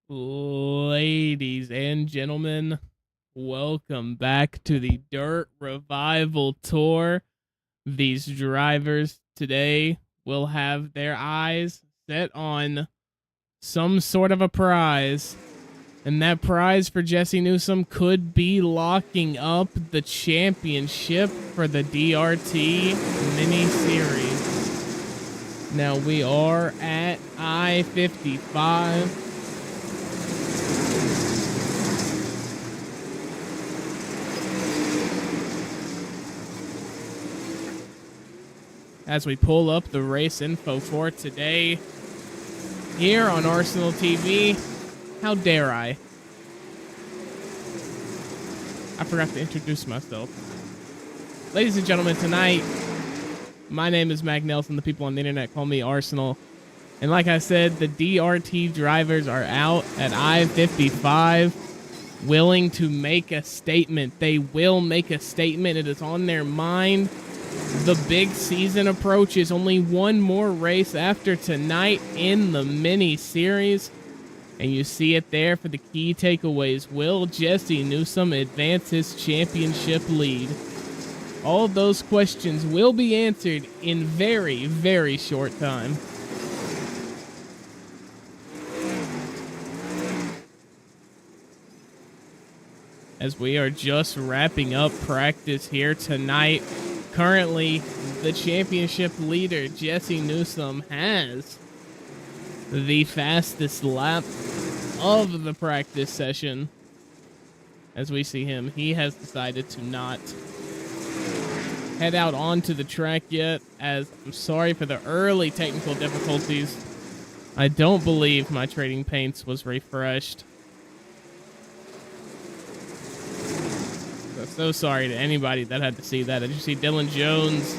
Ladies and gentlemen, welcome back to the Dirt Revival Tour. These drivers today will have their eyes set on some sort of a prize, and that prize for Jesse Newsome could be locking up the championship for the DRT Mini Series. Now we are at I-55. As we pull up the race info for today here on Arsenal TV. How dare I? I forgot to introduce myself. Ladies and gentlemen, tonight, my name is Mac Nelson. The people on the internet call me Arsenal. And like I said, the DRT drivers are out at I-55 willing to make a statement. They will make a statement. It is on their mind. The big season approaches. Only one more race after tonight in the mini series. And you see it there for the key takeaways. Will Jesse Newsome advance his championship lead? All of those questions will be answered in very, very short time. As we are just wrapping up practice here tonight. Currently, the championship leader, Jesse Newsome, has the fastest lap of the practice session. As we see him, he has decided to not head out onto the track yet, as I'm sorry for the early technical difficulties. I don't believe my trading paints was refreshed. So sorry to anybody that had to see that. As you see Dylan Jones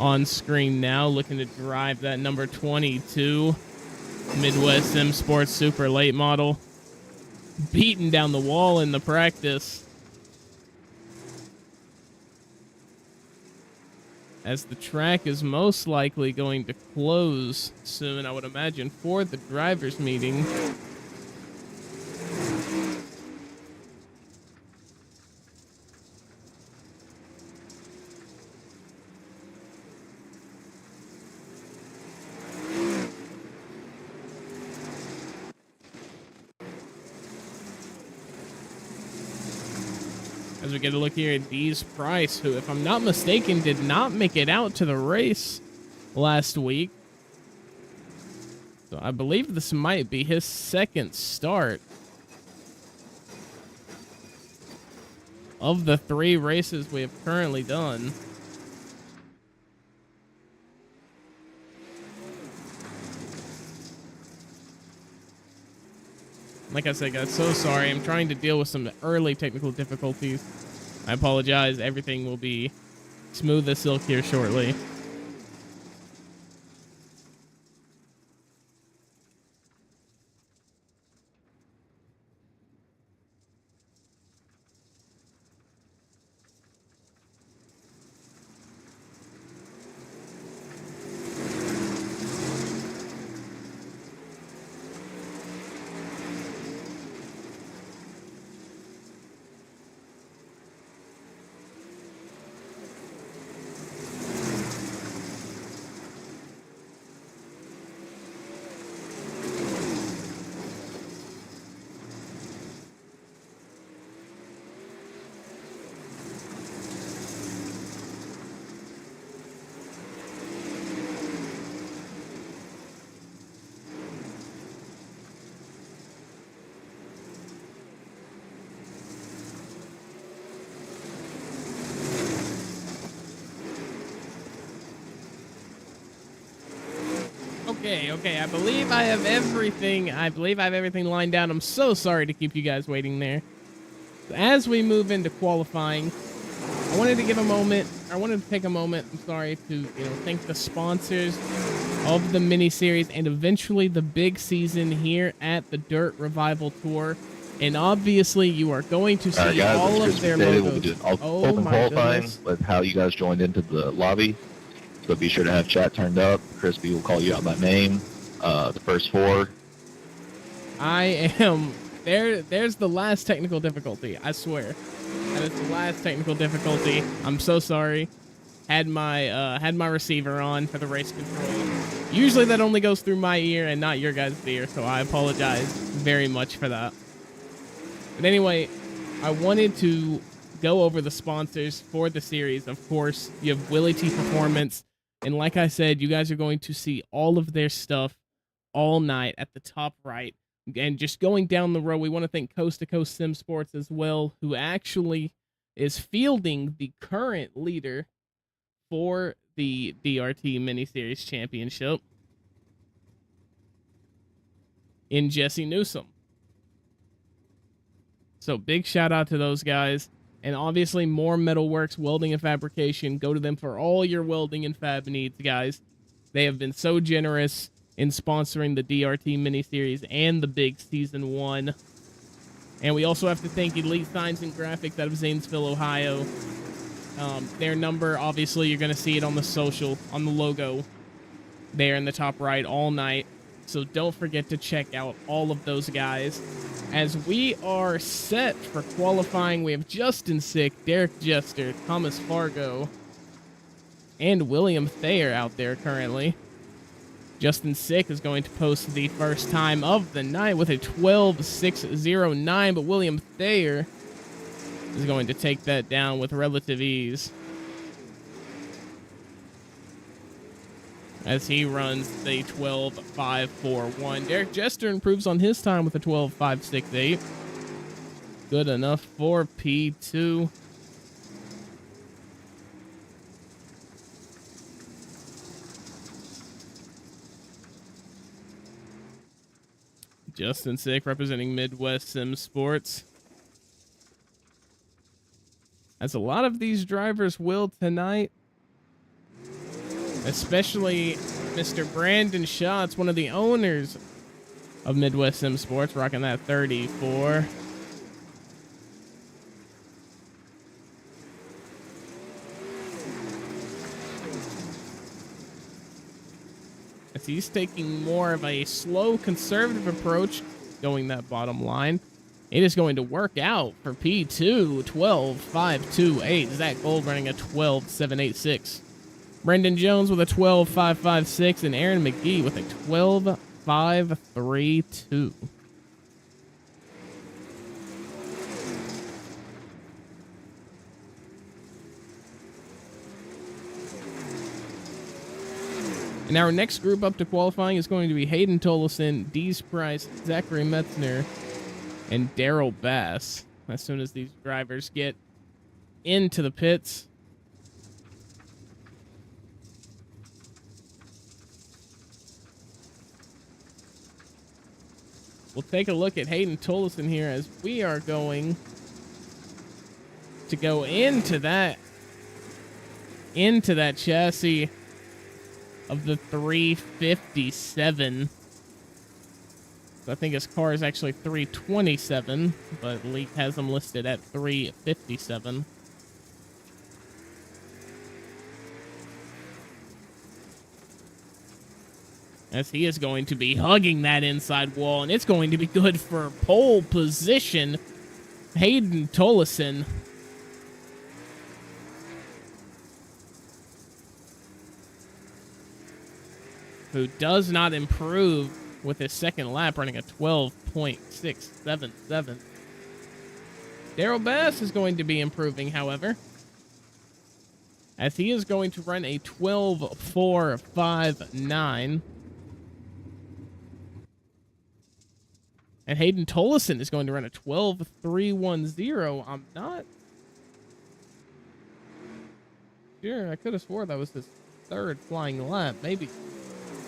on screen now, looking to drive that number 22 Midwest Sim Sports Super Late model. Beating down the wall in the practice. As the track is most likely going to close soon, I would imagine, for the drivers' meeting. As we get a look here at Dee's Price, who, if I'm not mistaken, did not make it out to the race last week. So I believe this might be his second start of the 3 races we have currently done. Like I said, guys, so sorry. I'm trying to deal with some early technical difficulties. I apologize. Everything will be smooth as silk here shortly. Okay, I believe I have everything. Lined out. I'm so sorry to keep you guys waiting there. As we move into qualifying, I wanted to take a moment, I'm sorry, to thank the sponsors of the mini-series and eventually the big season here at the Dirt Revival Tour. And obviously, you are going to see guys, all of their logos. We'll be doing open qualifying with how you guys joined into the lobby. So be sure to have chat turned up. Crispy will call you out by name. The first 4 I am there. There's the last technical difficulty. I swear, that is the last technical difficulty. I'm so sorry. Had my receiver on for the race control. Usually that only goes through my ear and not your guys' ear, so I apologize very much for that. But anyway, I wanted to go over the sponsors for the series. Of course, you have Willie T Performance, and like I said, you guys are going to see all of their stuff all night at the top right. And just going down the row, we want to thank Coast to Coast Sim Sports as well, who actually is fielding the current leader for the DRT Miniseries Championship in Jesse Newsom. So big shout out to those guys. And obviously More Metalworks Welding and Fabrication. Go to them for all your welding and fab needs, guys. They have been so generous in sponsoring the DRT miniseries and the big Season 1. And we also have to thank Elite Signs and Graphics out of Zanesville, Ohio. Their number, obviously, you're going to see it on the social, on the logo there in the top right all night. So don't forget to check out all of those guys. As we are set for qualifying, we have Justin Sick, Derek Jester, Thomas Fargo, and William Thayer out there currently. Justin Sick is going to post the first time of the night with a 12.609, but William Thayer is going to take that down with relative ease as he runs the 12.541. Derek Jester improves on his time with a 12.568. Good enough for P2. Justin Sick representing Midwest Sim Sports. As a lot of these drivers will tonight, especially Mr. Brandon Schatz, one of the owners of Midwest Sim Sports, rocking that 34. As he's taking more of a slow, conservative approach, going that bottom line. It is going to work out for P2, 12.528. Zach Gold running a 12.786. Brendan Jones with a 12.556, and Aaron McGee with a 12.532. And our next group up to qualifying is going to be Hayden Tolleson, Dees Price, Zachary Metzner, and Daryl Bass. As soon as these drivers get into the pits, we'll take a look at Hayden Tolleson here as we are going to go into that chassis of the 357. So I think his car is actually 327, but Leak has him listed at 357. As he is going to be hugging that inside wall, and it's going to be good for pole position. Hayden Tolleson. Who does not improve with his second lap, running a 12.677. Daryl Bass is going to be improving, however, as he is going to run a 12.459. And Hayden Tolleson is going to run a 12.310. I'm not sure. I could have swore that was his third flying lap. Maybe.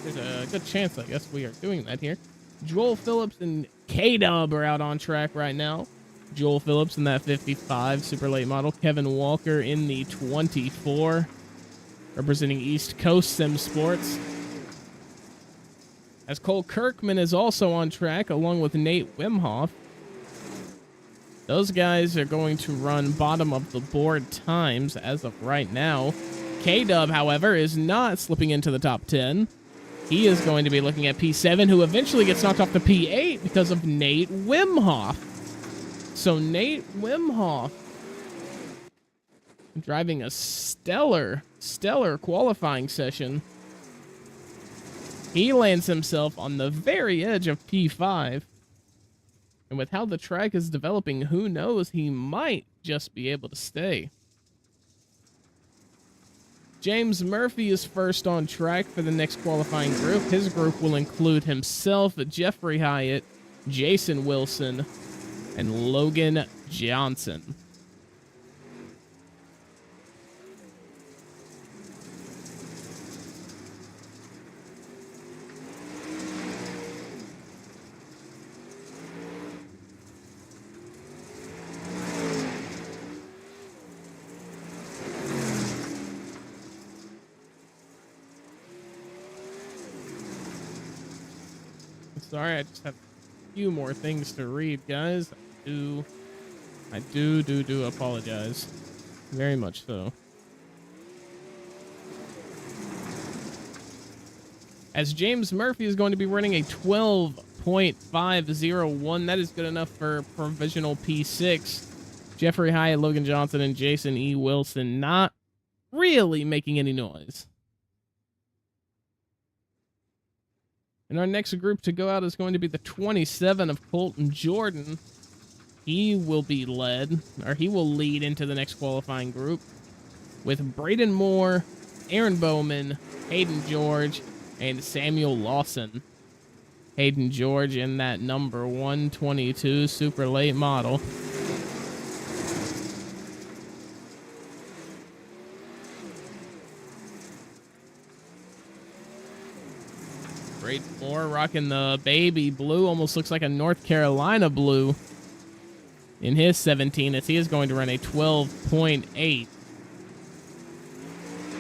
There's a good chance, I guess, we are doing that here. Joel Phillips and K-Dub are out on track right now. Joel Phillips in that 55 super late model. Kevin Walker in the 24, representing East Coast Sim Sports. As Cole Kirkman is also on track, along with Nate Wimhoff. Those guys are going to run bottom of the board times as of right now. K-Dub, however, is not slipping into the top 10. He is going to be looking at P7, who eventually gets knocked off to P8 because of Nate Wimhoff. So Nate Wimhoff driving a stellar qualifying session. He lands himself on the very edge of P5. And with how the track is developing, who knows, he might just be able to stay. James Murphy is first on track for the next qualifying group. His group will include himself, Jeffrey Hyatt, Jason Wilson, and Logan Johnson. Sorry, I just have a few more things to read, guys. I do apologize. Very much so. As James Murphy is going to be running a 12.501. That is good enough for provisional P6. Jeffrey Hyatt, Logan Johnson, and Jason E. Wilson not really making any noise. And our next group to go out is going to be the 27 of Colton Jordan. He will be led, or he will lead into the next qualifying group with Braden Moore, Aaron Bowman, Hayden George, and Samuel Lawson. Hayden George in that number 122 super late model. Braden Moore rocking the baby blue, almost looks like a North Carolina blue in his 17, as he is going to run a 12.8.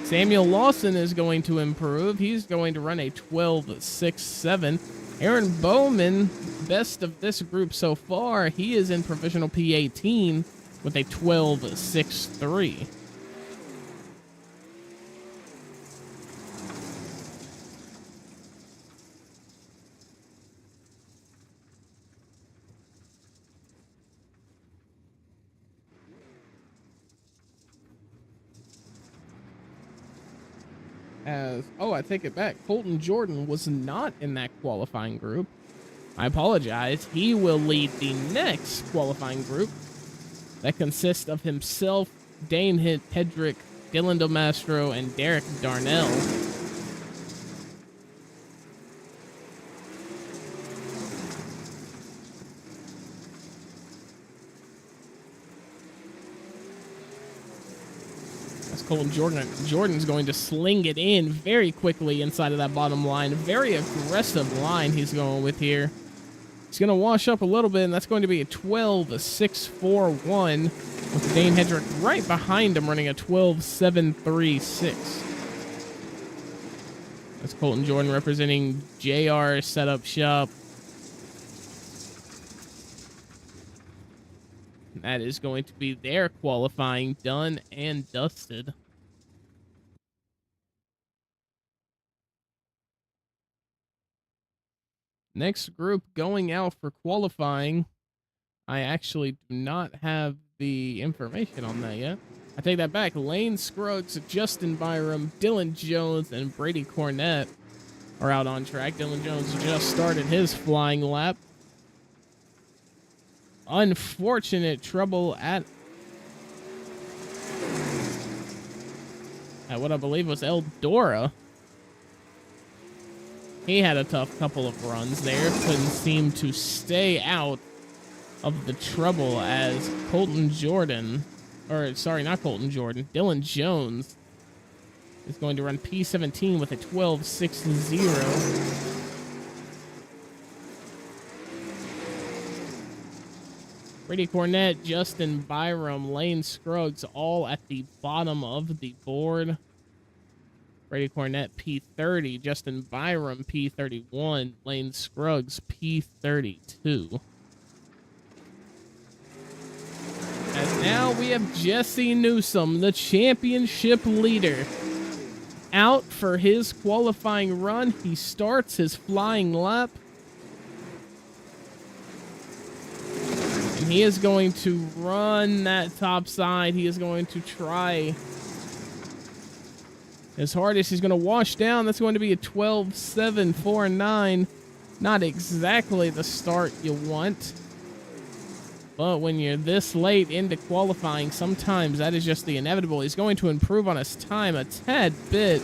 Samuel Lawson is going to improve. He's going to run a 12.67. Aaron Bowman, best of this group so far, he is in provisional P18 with a 12.63. I take it back. Colton Jordan was not in that qualifying group. I apologize. He will lead the next qualifying group that consists of himself, Dane Hedrick, Dylan DeMastro, and Derek Darnell. Colton Jordan's going to sling it in very quickly inside of that bottom line. Very aggressive line he's going with here. He's going to wash up a little bit, and that's going to be a 12.641 with Dane Hedrick right behind him running a 12.736. That's Colton Jordan representing JR Setup Shop. That is going to be their qualifying done and dusted. Next group going out for qualifying. I actually do not have the information on that yet. I take that back. Lane Scruggs, Justin Byram, Dylan Jones, and Brady Cornett are out on track. Dylan Jones just started his flying lap. Unfortunate trouble at what I believe was Eldora. He had a tough couple of runs there. Couldn't seem to stay out of the trouble as Colton Jordan, or sorry, not Colton Jordan, Dylan Jones is going to run P17 with a 12.60. Brady Cornett, Justin Byram, Lane Scruggs, all at the bottom of the board. Brady Cornett, P30. Justin Byram, P31. Lane Scruggs, P32. As now we have Jesse Newsom, the championship leader, out for his qualifying run. He starts his flying lap. And he is going to run that top side. He is going to try his hardest. He's going to wash down. That's going to be a 12.749. Not exactly the start you want. But when you're this late into qualifying, sometimes that is just the inevitable. He's going to improve on his time a tad bit.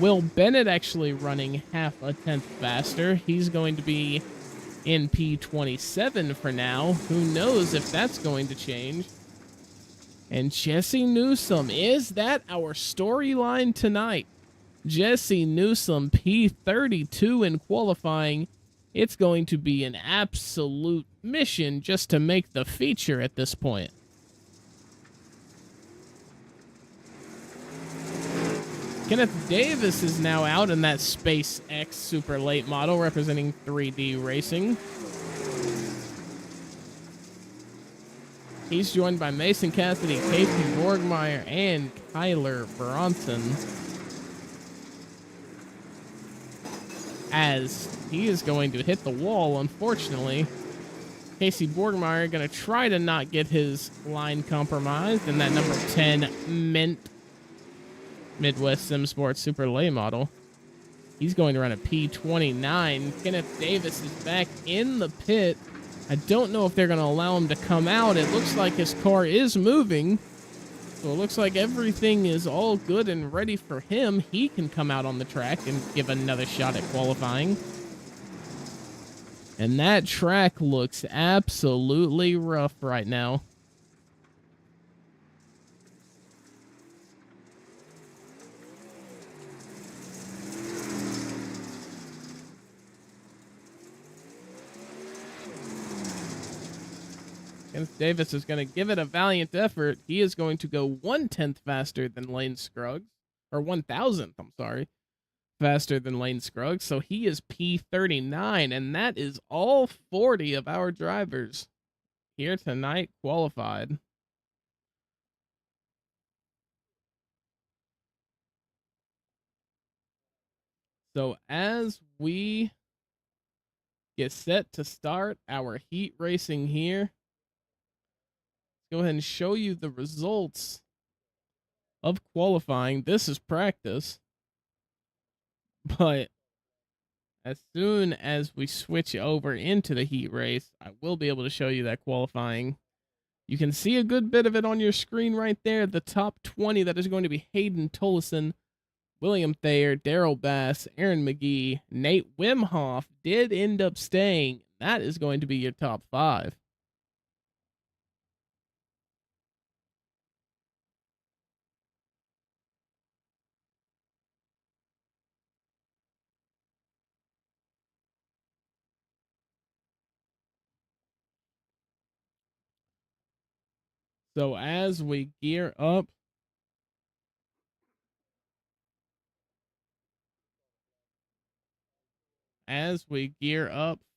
Will Bennett actually running half a tenth faster. He's going to be in P27 for now. Who knows if that's going to change. And Jesse Newsom, is that our storyline tonight? Jesse Newsom, P32 in qualifying. It's going to be an absolute mission just to make the feature at this point. Kenneth Davis is now out in that SpaceX super late model representing 3D racing. He's joined by Mason Cassidy, Casey Borgmeyer, and Kyler Bronson. As he is going to hit the wall, unfortunately. Casey Borgmeyer going to try to not get his line compromised in that number 10 Mint Midwest Sim Sports Super Lay model. He's going to run a P29. Kenneth Davis is back in the pit. I don't know if they're going to allow him to come out. It looks like his car is moving. So it looks like everything is all good and ready for him. He can come out on the track and give another shot at qualifying. And that track looks absolutely rough right now. Kenneth Davis is going to give it a valiant effort. He is going to go 1/10 faster than Lane Scruggs. Or 1,000th, I'm sorry. Faster than Lane Scruggs. So he is P39. And that is all 40 of our drivers here tonight qualified. So as we get set to start our heat racing here, go ahead and show you the results of qualifying. This is practice, but as soon as we switch over into the heat race, I will be able to show you that qualifying. You can see a good bit of it on your screen right there. The top 20, that is going to be Hayden Tollison, William Thayer, Daryl Bass, Aaron McGee, Nate Wimhoff did end up staying. That is going to be your top 5. So as we gear up,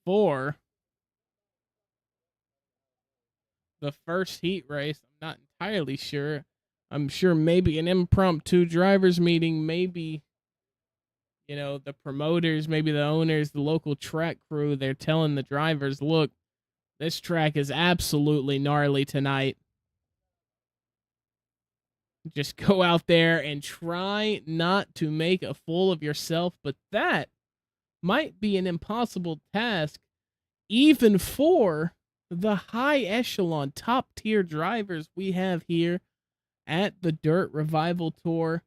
for the first heat race, I'm not entirely sure. I'm sure maybe an impromptu drivers meeting, maybe, you know, the promoters, maybe the owners, the local track crew, they're telling the drivers, look, this track is absolutely gnarly tonight. Just go out there and try not to make a fool of yourself, but that might be an impossible task even for the high echelon top tier drivers we have here at the Dirt Revival Tour.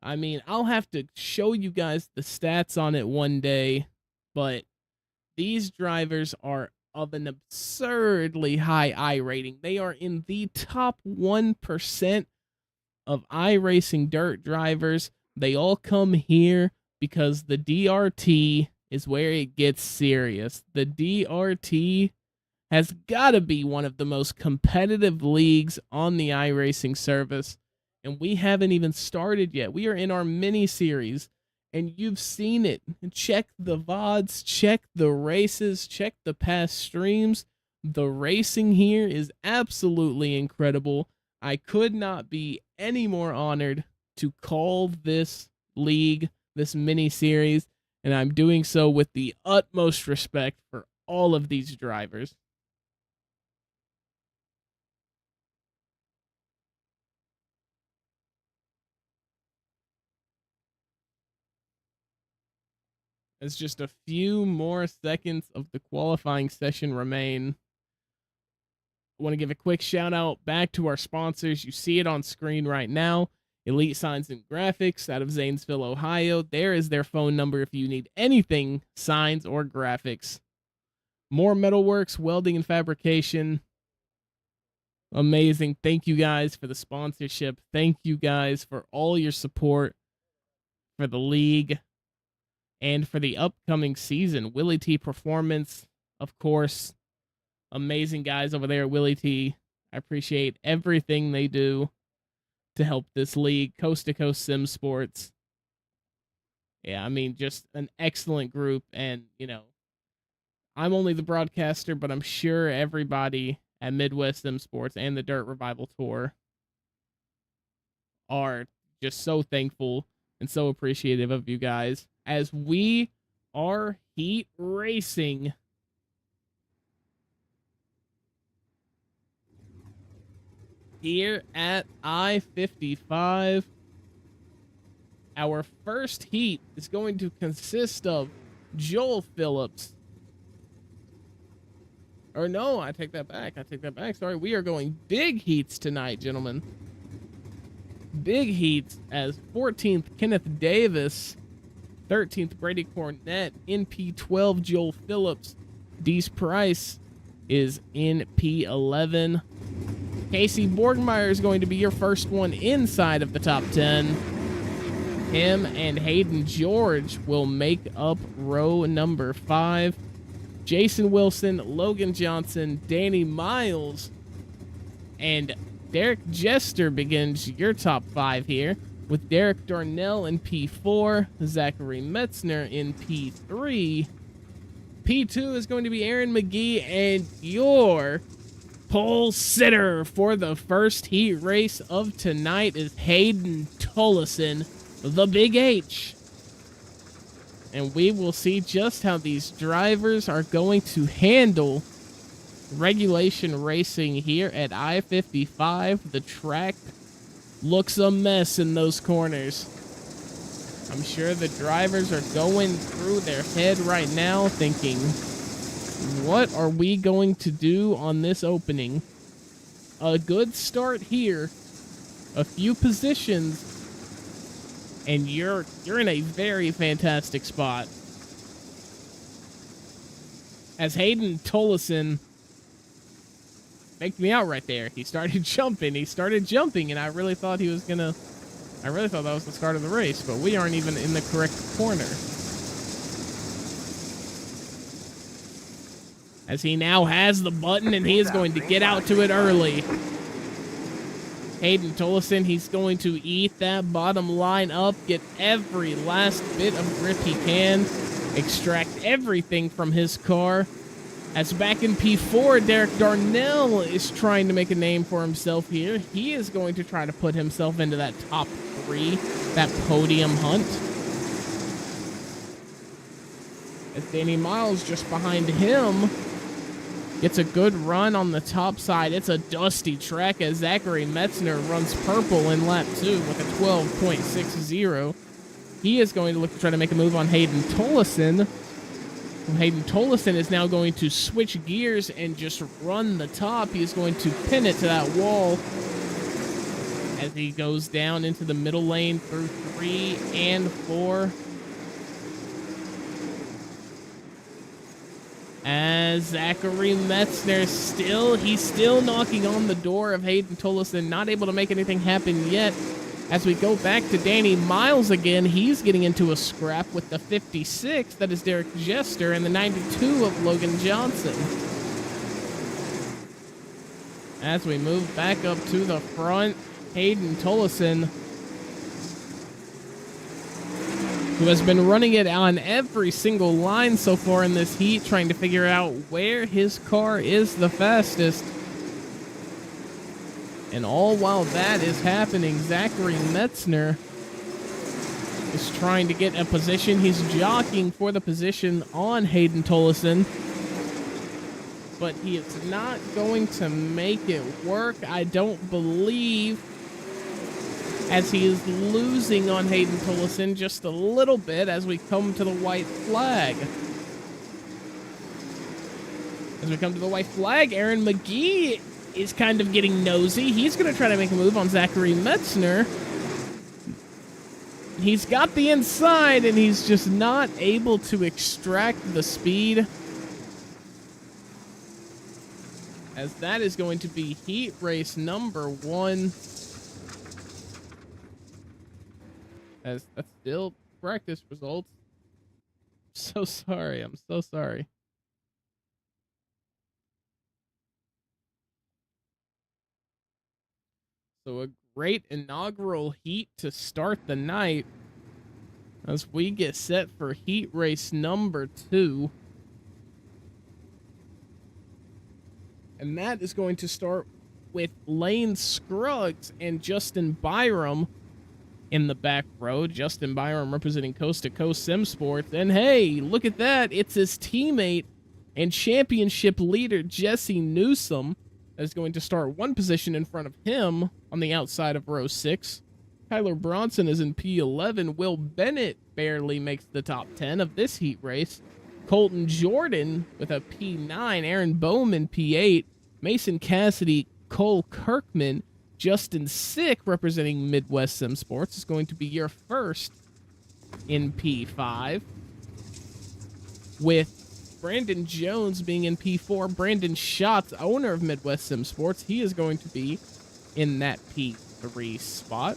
I mean, I'll have to show you guys the stats on it one day, but these drivers are of an absurdly high I rating. They are in the top 1% of iRacing dirt drivers. They all come here because the DRT is where it gets serious. The DRT has got to be one of the most competitive leagues on the iRacing service, and we haven't even started yet. We are in our mini series, and you've seen it. Check the VODs, check the races, check the past streams. The racing here is absolutely incredible. I could not be any more honored to call this league, this mini series, and I'm doing so with the utmost respect for all of these drivers. As just a few more seconds of the qualifying session remain, I want to give a quick shout out back to our sponsors. You see it on screen right now. Elite Signs and Graphics out of Zanesville, Ohio. There is their phone number if you need anything signs or graphics. More Metalworks, welding and fabrication. Amazing. Thank you guys for the sponsorship. Thank you guys for all your support for the league and for the upcoming season. Willie T Performance, of course. Amazing guys over there at Willie T. I appreciate everything they do to help this league. Coast to Coast Sim Sports. Yeah, I mean, just an excellent group. And, you know, I'm only the broadcaster, but I'm sure everybody at Midwest Sim Sports and the Dirt Revival Tour are just so thankful and so appreciative of you guys as we are heat racing here at I-55. Our first heat is going to consist of Joel Phillips. Or no, I take that back. Sorry, we are going big heats tonight, gentlemen. Big heats as 14th Kenneth Davis, 13th Brady Cornett, in P12 Joel Phillips, Dees Price is in P11. Casey Borgmeyer is going to be your first one inside of the top 10. Him and Hayden George will make up row number 5. Jason Wilson, Logan Johnson, Danny Miles, and Derek Jester begins your top 5 here, with Derek Darnell in P4, Zachary Metzner in P3. P2 is going to be Aaron McGee, and your pole sitter for the first heat race of tonight is Hayden Tollison, the Big H. And we will see just how these drivers are going to handle regulation racing here at I-55. The track looks a mess in those corners. I'm sure the drivers are going through their head right now thinking, what are we going to do on this opening? A good start here, a few positions, and you're in a very fantastic spot. As Hayden Tollison faked me out right there. He started jumping, and I really thought that was the start of the race, but we aren't even in the correct corner. As he now has the button, and he is going to get out to it early. Hayden Tollison, he's going to eat that bottom line up, get every last bit of grip he can, extract everything from his car. As back in P4, Derek Darnell is trying to make a name for himself here. He is going to try to put himself into that top 3, that podium hunt. As Danny Miles just behind him gets a good run on the top side. It's a dusty track as Zachary Metzner runs purple in lap 2 with a 12.60. He is going to look to try to make a move on Hayden Tollison. Hayden Tollison is now going to switch gears and just run the top. He is going to pin it to that wall as he goes down into the middle lane through 3 and 4. As Zachary Metzner he's still knocking on the door of Hayden Tollison, not able to make anything happen yet. As we go back to Danny Miles again, he's getting into a scrap with the 56, that is Derek Jester, and the 92 of Logan Johnson. As we move back up to the front, Hayden Tollison, who has been running it on every single line so far in this heat, trying to figure out where his car is the fastest. And all while that is happening, Zachary Metzner is trying to get a position. He's jockeying for the position on Hayden Tollefson, but he is not going to make it work, I don't believe, as he is losing on Hayden Tollefson just a little bit as we come to the white flag. As we come to the white flag, Aaron McGee is kind of getting nosy. He's going to try to make a move on Zachary Metzner. He's got the inside, and he's just not able to extract the speed. As that is going to be heat race number 1. As that's still practice results. So sorry. I'm so sorry. So a great inaugural heat to start the night as we get set for heat race number 2. And that is going to start with Lane Scruggs and Justin Byram in the back row. Justin Byram representing Coast to Coast Sim Sports. And hey, look at that. It's his teammate and championship leader, Jesse Newsom, is going to start one position in front of him on the outside of row 6. Kyler Bronson is in P11. Will Bennett barely makes the top 10 of this heat race. Colton Jordan with a P9. Aaron Bowman, P8. Mason Cassidy, Cole Kirkman, Justin Sick, representing Midwest Sim Sports, is going to be your first in P5. With Brandon Jones being in P4. Brandon Schatz, owner of Midwest Sim Sports, he is going to be in that P3 spot.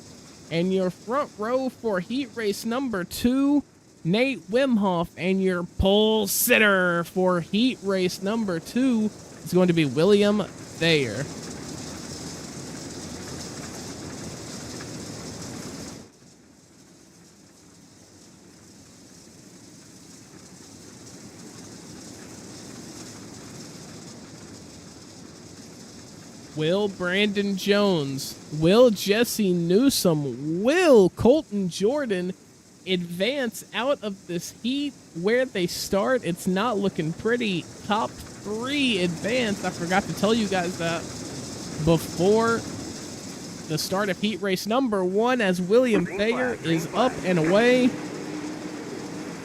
And your front row for heat race number 2, Nate Wimhoff, and your pole sitter for heat race number 2 is going to be William Thayer. Will Brandon Jones, will Jesse Newsom, will Colton Jordan advance out of this heat where they start? It's not looking pretty. Top 3 advance. I forgot to tell you guys that before the start of heat race number 1, as William Thayer is up and away.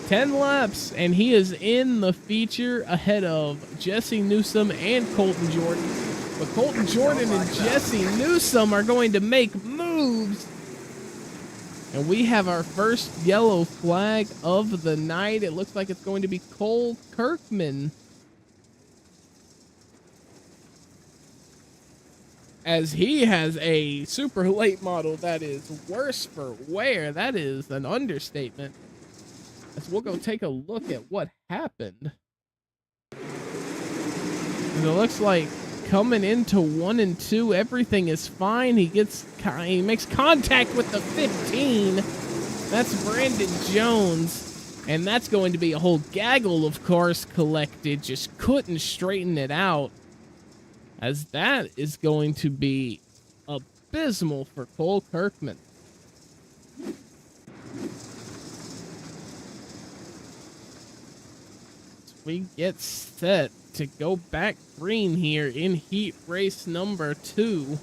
10 laps, and he is in the feature ahead of Jesse Newsom and Colton Jordan. But Colton Jordan and Jesse Newsom are going to make moves. And we have our first yellow flag of the night. It looks like it's going to be Cole Kirkman, as he has a super late model that is worse for wear. That is an understatement. As we'll go take a look at what happened. And it looks like coming into 1 and 2, everything is fine. He makes contact with the 15. That's Brandon Jones. And that's going to be a whole gaggle of cars collected. Just couldn't straighten it out, as that is going to be abysmal for Cole Kirkman. We get set to go back green here in heat race number 2.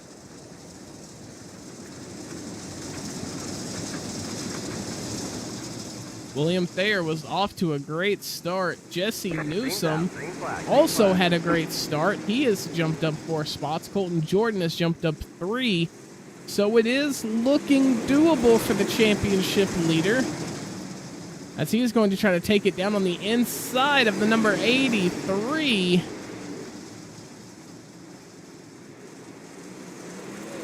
William Thayer was off to a great start. Jesse Newsom also had a great start. He has jumped up 4 spots. Colton Jordan has jumped up 3. So it is looking doable for the championship leader, as he is going to try to take it down on the inside of the number 83.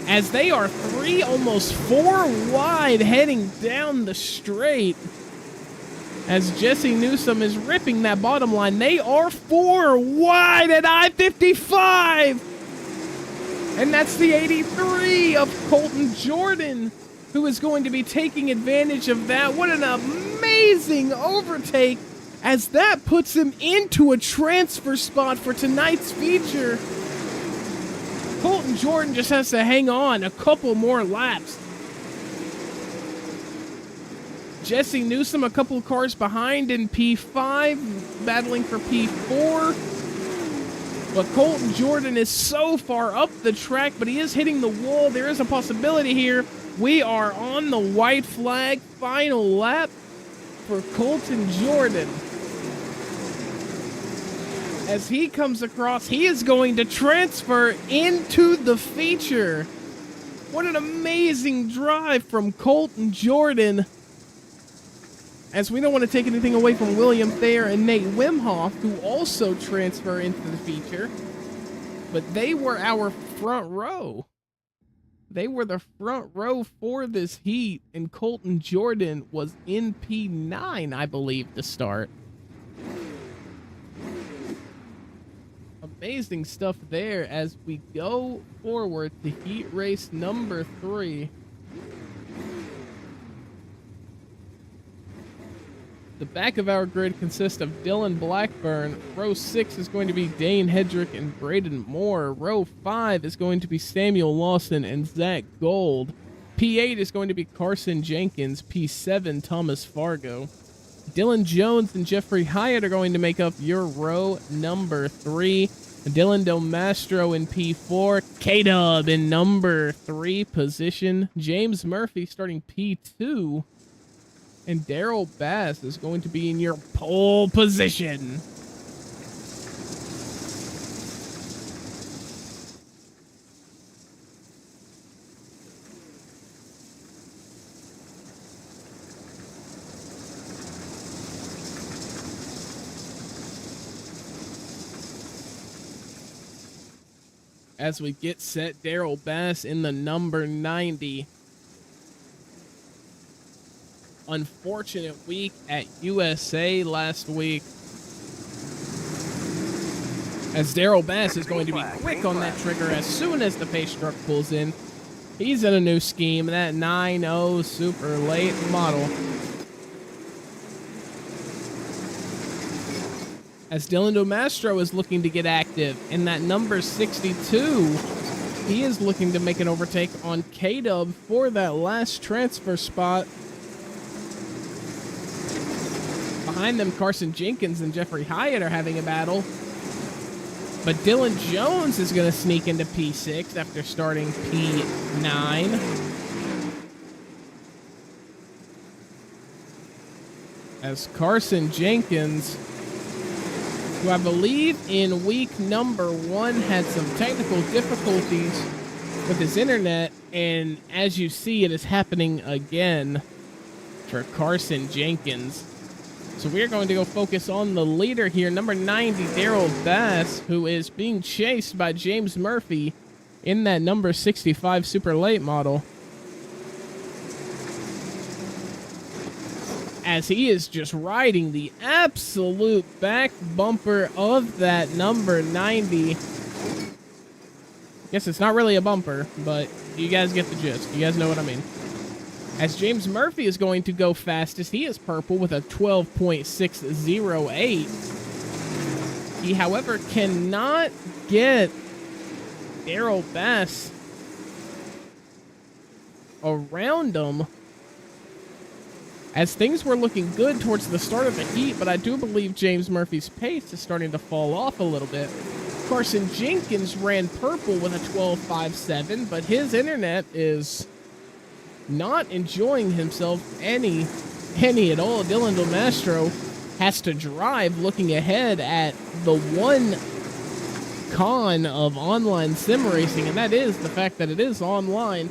As they are 3, almost 4 wide heading down the straight. As Jesse Newsom is ripping that bottom line. They are 4 wide at I-55. And that's the 83 of Colton Jordan, who is going to be taking advantage of that. What an amazing overtake, as that puts him into a transfer spot for tonight's feature. Colton Jordan just has to hang on a couple more laps. Jesse Newsom a couple of cars behind in P5, battling for P4. But Colton Jordan is so far up the track, but he is hitting the wall. There is a possibility here. We are on the white flag, final lap for Colton Jordan. As he comes across, he is going to transfer into the feature. What an amazing drive from Colton Jordan. As we don't want to take anything away from William Thayer and Nate Wimhoff, who also transfer into the feature. But they were our front row. They were the front row for this heat, and Colton Jordan was in P9, I believe, to start. Amazing stuff there as we go forward to heat race number 3. The back of our grid consists of Dylan Blackburn. Row 6 is going to be Dane Hedrick and Braden Moore. Row 5 is going to be Samuel Lawson and Zach Gold. P8 is going to be Carson Jenkins. P7, Thomas Fargo. Dylan Jones and Jeffrey Hyatt are going to make up your row number 3. Dylan Domastro in P4. K-Dub in number 3 position. James Murphy starting P2. And Daryl Bass is going to be in your pole position. As we get set, Daryl Bass in the number 90. Unfortunate week at USA last week, as Daryl Bass is going to be quick on that trigger as soon as the pace truck pulls in. He's in a new scheme, that 9.0 super late model. As Dylan Domastro is looking to get active in that number 62, he is looking to make an overtake on K-Dub for that last transfer spot. Behind them, Carson Jenkins and Jeffrey Hyatt are having a battle. But Dylan Jones is going to sneak into P6 after starting P9. As Carson Jenkins, who I believe in week number 1 had some technical difficulties with his internet, and as you see, it is happening again for Carson Jenkins. So we're going to go focus on the leader here, number 90, Daryl Bass, who is being chased by James Murphy in that number 65 super late model. As he is just riding the absolute back bumper of that number 90. Guess it's not really a bumper, but you guys get the gist. You guys know what I mean. As James Murphy is going to go fastest, he is purple with a 12.608. He, however, cannot get Daryl Bass around him, as things were looking good towards the start of the heat, but I do believe James Murphy's pace is starting to fall off a little bit. Carson Jenkins ran purple with a 12.57, but his internet is not enjoying himself any at all. Dylan Domastro has to drive looking ahead at the one con of online sim racing, and that is the fact that it is online.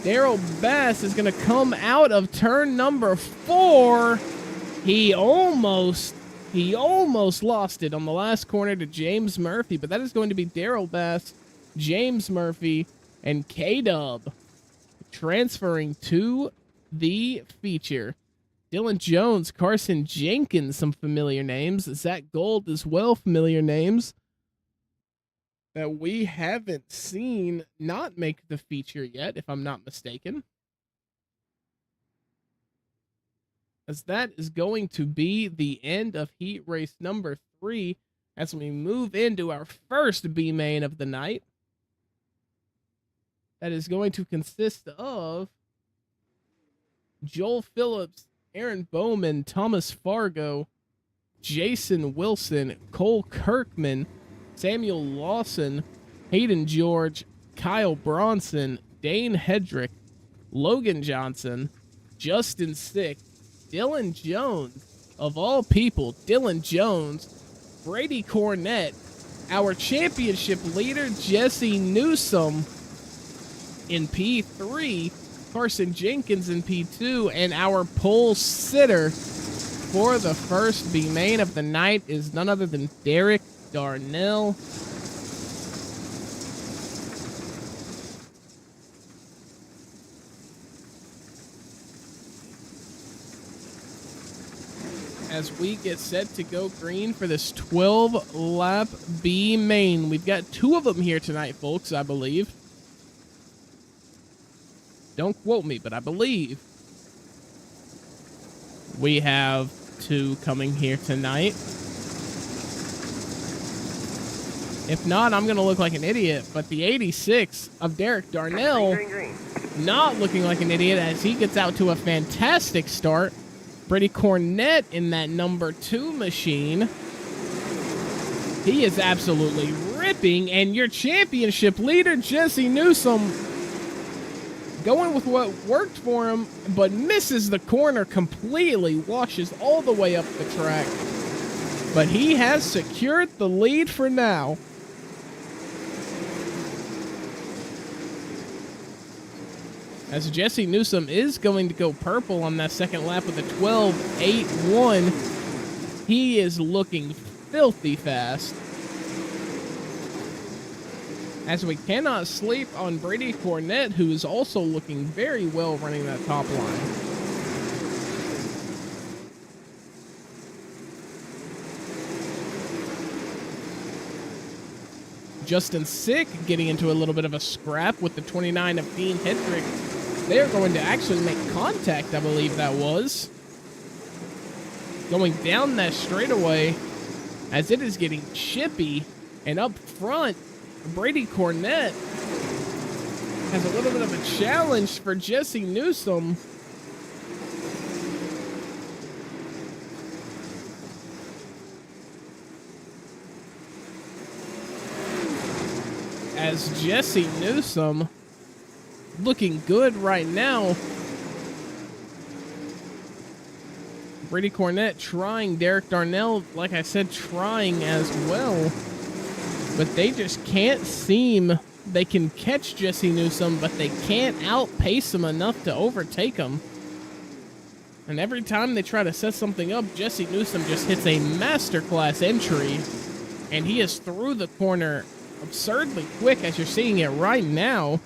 Daryl Bass is going to come out of turn number 4. He almost lost it on the last corner to James Murphy, but that is going to be Daryl Bass, James Murphy, and K-Dub transferring to the feature. Dylan Jones, Carson Jenkins, some familiar names. Zach Gold as well, familiar names that we haven't seen not make the feature yet, if I'm not mistaken. As that is going to be the end of heat race number 3 as we move into our first B main of the night. That is going to consist of Joel Phillips Aaron Bowman, Thomas Fargo, Jason Wilson, Cole Kirkman, Samuel Lawson, Hayden George, Kyle Bronson, Dane Hedrick, Logan Johnson, Justin Sick, Dylan Jones, of all people, Dylan Jones, Brady Cornett, our championship leader, Jesse Newsom in P3, Carson Jenkins in P2, and our pole sitter for the first B main of the night is none other than Derek Darnell. As we get set to go green for this 12-lap B main. We've got 2 of them here tonight, folks, I believe. Don't quote me, but I believe we have 2 coming here tonight. If not, I'm going to look like an idiot, but the 86 of Derek Darnell not looking like an idiot as he gets out to a fantastic start. Brady Cornett in that number 2 machine. He is absolutely ripping, and your championship leader, Jesse Newsom, going with what worked for him, but misses the corner completely, washes all the way up the track. But he has secured the lead for now. As Jesse Newsom is going to go purple on that second lap with a 12.81. He is looking filthy fast. As we cannot sleep on Brady Cornett, who is also looking very well running that top line. Justin Sick getting into a little bit of a scrap with the 29 of Dean Hedrick. They're going to actually make contact, I believe that was. Going down that straightaway as it is getting chippy. And up front, Brady Cornett has a little bit of a challenge for Jesse Newsom. As Jesse Newsom looking good right now. Brady Cornett trying, Derek Darnell, like I said, trying as well. But they just can't seem, they can catch Jesse Newsom, but they can't outpace him enough to overtake him. And every time they try to set something up, Jesse Newsom just hits a masterclass entry. And he is through the corner absurdly quick, as you're seeing it right now.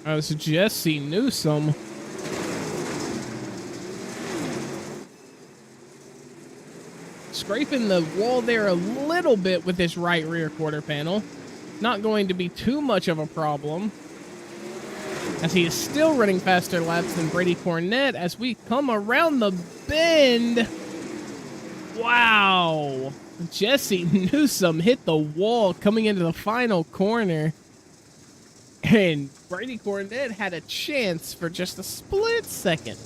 As Jesse Newsom scraping the wall there a little bit with this right rear quarter panel. Not going to be too much of a problem, as he is still running faster laps than Brady Cornett as we come around the bend. Wow. Jesse Newsom hit the wall coming into the final corner. And Brady Cornett had a chance for just a split second.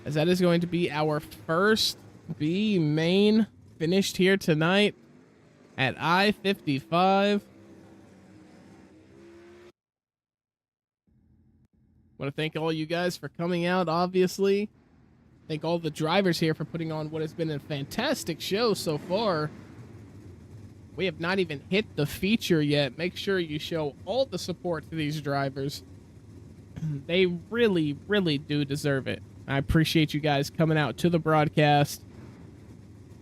As that is going to be our first B main finished here tonight at I-55. Want to thank all you guys for coming out, obviously. Thank all the drivers here for putting on what has been a fantastic show so far. We have not even hit the feature yet. Make sure you show all the support to these drivers. They really, really do deserve it. I appreciate you guys coming out to the broadcast,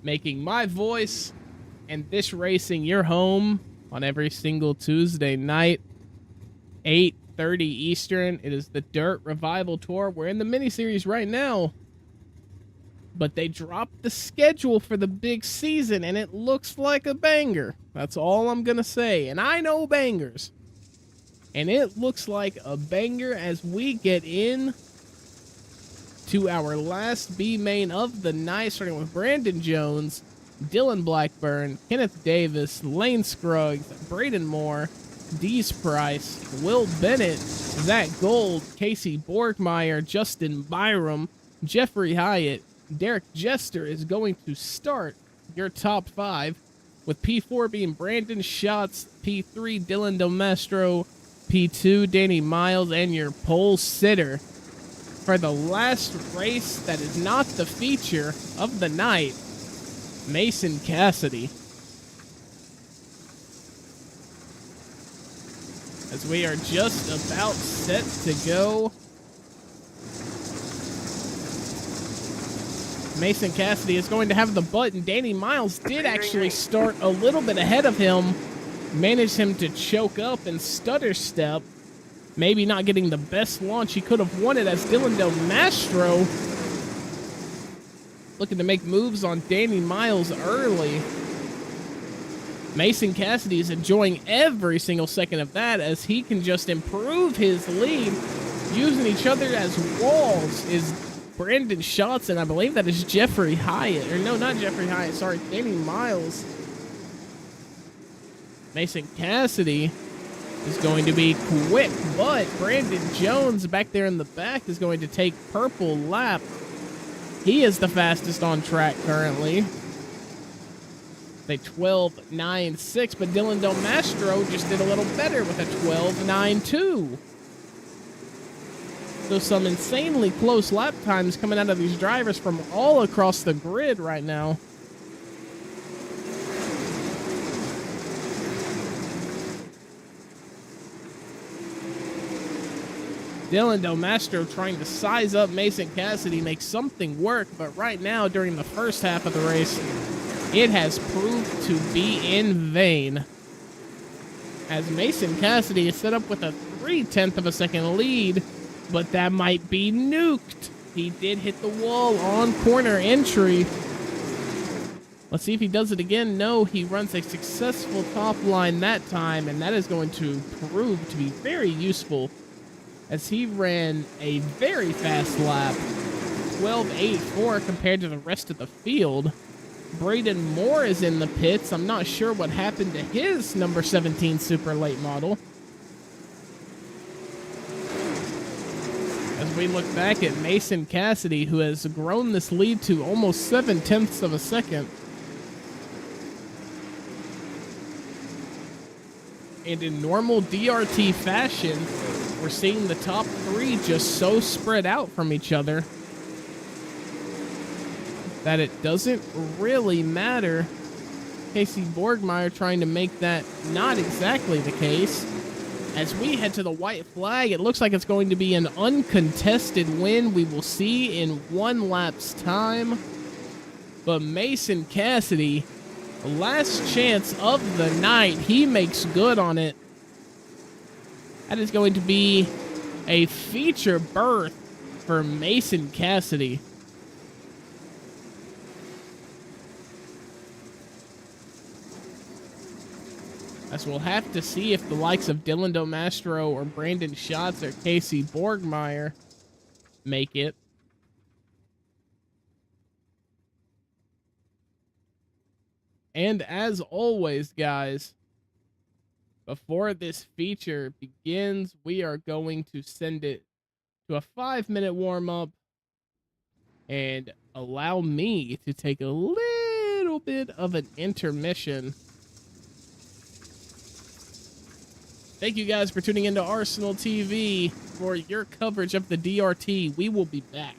making my voice and this racing your home on every single Tuesday night, 8:30 Eastern. It is the Dirt Revival Tour. We're in the mini-series right now, but they dropped the schedule for the big season, and it looks like a banger. That's all I'm going to say. And I know bangers. And it looks like a banger as we get in to our last B main of the night, starting with Brandon Jones, Dylan Blackburn, Kenneth Davis, Lane Scruggs, Braden Moore, Dees Price, Will Bennett, Zach Gold, Casey Borgmeyer, Justin Byram, Jeffrey Hyatt. Derek Jester is going to start your top 5, with P4 being Brandon Schatz, P3 Dylan Domestro, P2 Danny Miles, and your pole sitter for the last race that is not the feature of the night, Mason Cassidy. As we are just about set to go, Mason Cassidy is going to have the button. Danny Miles did actually start a little bit ahead of him, managed him to choke up and stutter step, maybe not getting the best launch he could have wanted, as Dylan Del Mastro looking to make moves on Danny Miles early. Mason Cassidy is enjoying every single second of that, as he can just improve his lead using each other as walls. Is Brandon Schatz, and I believe that is Jeffrey Hyatt. Or no, not Jeffrey Hyatt, sorry, Danny Miles. Mason Cassidy is going to be quick, but Brandon Jones back there in the back is going to take purple lap. He is the fastest on track currently. They 12.96, but Dylan Del Mastro just did a little better with a 12.92. So some insanely close lap times coming out of these drivers from all across the grid right now. Dylan Del Mastro trying to size up Mason Cassidy, make something work, but right now during the first half of the race, it has proved to be in vain, as Mason Cassidy is set up with a 0.3 of a second lead, but that might be nuked. He did hit the wall on corner entry. Let's see if he does it again. No, he runs a successful top line that time, and that is going to prove to be very useful, as he ran a very fast lap, 12.84 compared to the rest of the field. Braden Moore is in the pits. I'm not sure what happened to his number 17 super late model. As we look back at Mason Cassidy, who has grown this lead to almost 0.7 of a second. And in normal DRT fashion, we're seeing the top 3 just so spread out from each other that it doesn't really matter. Casey Borgmeyer trying to make that not exactly the case. As we head to the white flag, it looks like it's going to be an uncontested win. We will see in 1 lap's time. But Mason Cassidy, last chance of the night, he makes good on it. That is going to be a feature berth for Mason Cassidy. As we'll have to see if the likes of Dylan Del Mastro or Brandon Schatz or Casey Borgmeyer make it. And as always, guys, before this feature begins, we are going to send it to a 5-minute warm-up and allow me to take a little bit of an intermission. Thank you guys for tuning into Arsenal TV for your coverage of the DRT. We will be back.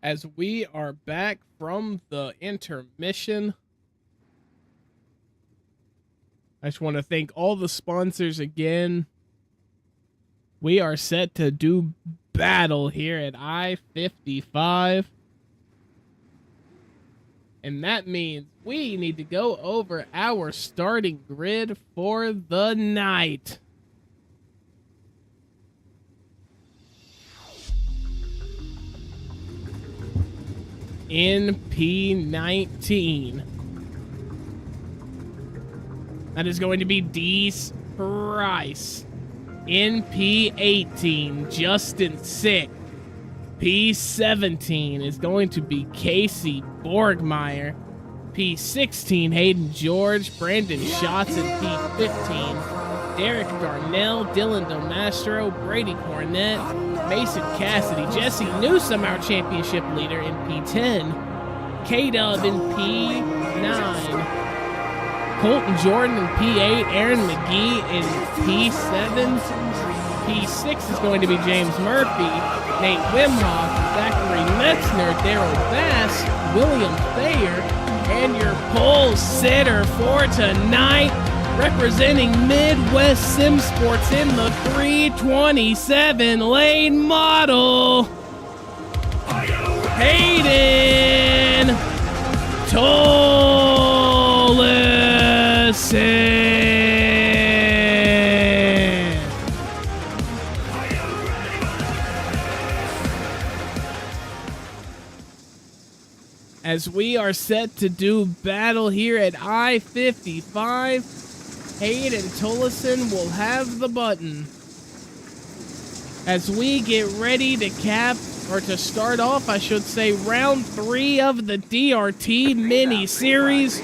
As we are back from the intermission, I just want to thank all the sponsors again. We are set to do battle here at I-55. And that means we need to go over our starting grid for the night. NP19. That is going to be Dee's Price. NP18, Justin Sick. P17 is going to be Casey Borgmeyer. P16, Hayden George. Brandon Schatz in P15. Derek Darnell, Dylan Domastro, Brady Cornett, Mason Cassidy, Jesse Newsom, our championship leader, in P10. K-Dub in P9. Colton Jordan in P8, Aaron McGee in P7. P6 is going to be James Murphy, Nate Wimhoff, Zachary Metzner, Daryl Bass, William Thayer, and your pole sitter for tonight, representing Midwest Sim Sports in the 327 lane model, Hayden Tollison. As we are set to do battle here at I-55, Hayden Tollison will have the button. As we get ready to start off, I should say, round 3 of the DRT mini series.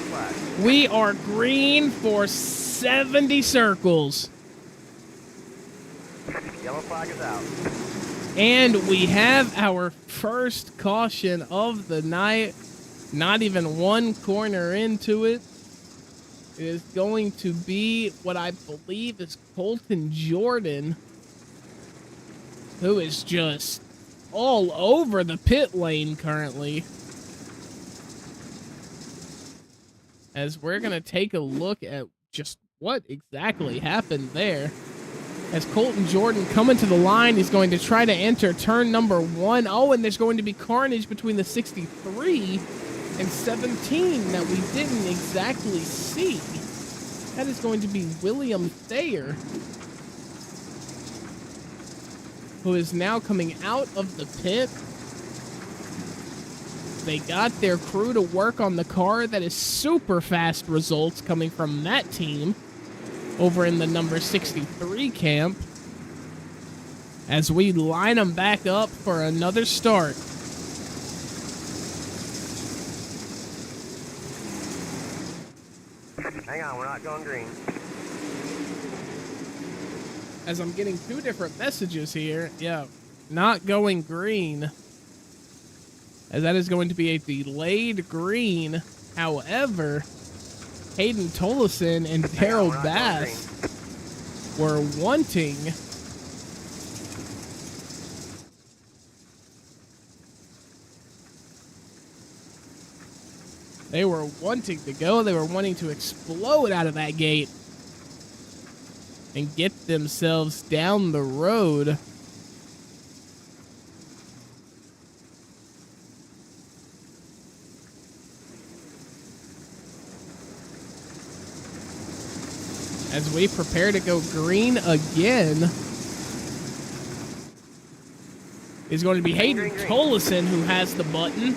We are green for 70 circles. Yellow flag is out. And we have our first caution of the night. Not even one corner into it. It is going to be what I believe is Colton Jordan, who is just all over the pit lane currently. As we're going to take a look at just what exactly happened there. As Colton Jordan coming to the line, he's going to try to enter turn number 1. Oh, and there's going to be carnage between the 63 and 17 that we didn't exactly see. That is going to be William Thayer, who is now coming out of the pit. They got their crew to work on the car. That is super fast results coming from that team over in the number 63 camp. As we line them back up for another start. Hang on, we're not going green. As I'm getting 2 different messages here. Yeah, not going green. As that is going to be a delayed green. However, Hayden Tollison and Daryl Bass were wanting to go. They were wanting to explode out of that gate and get themselves down the road. As we prepare to go green again, is going to be Hayden Tollison who has the button.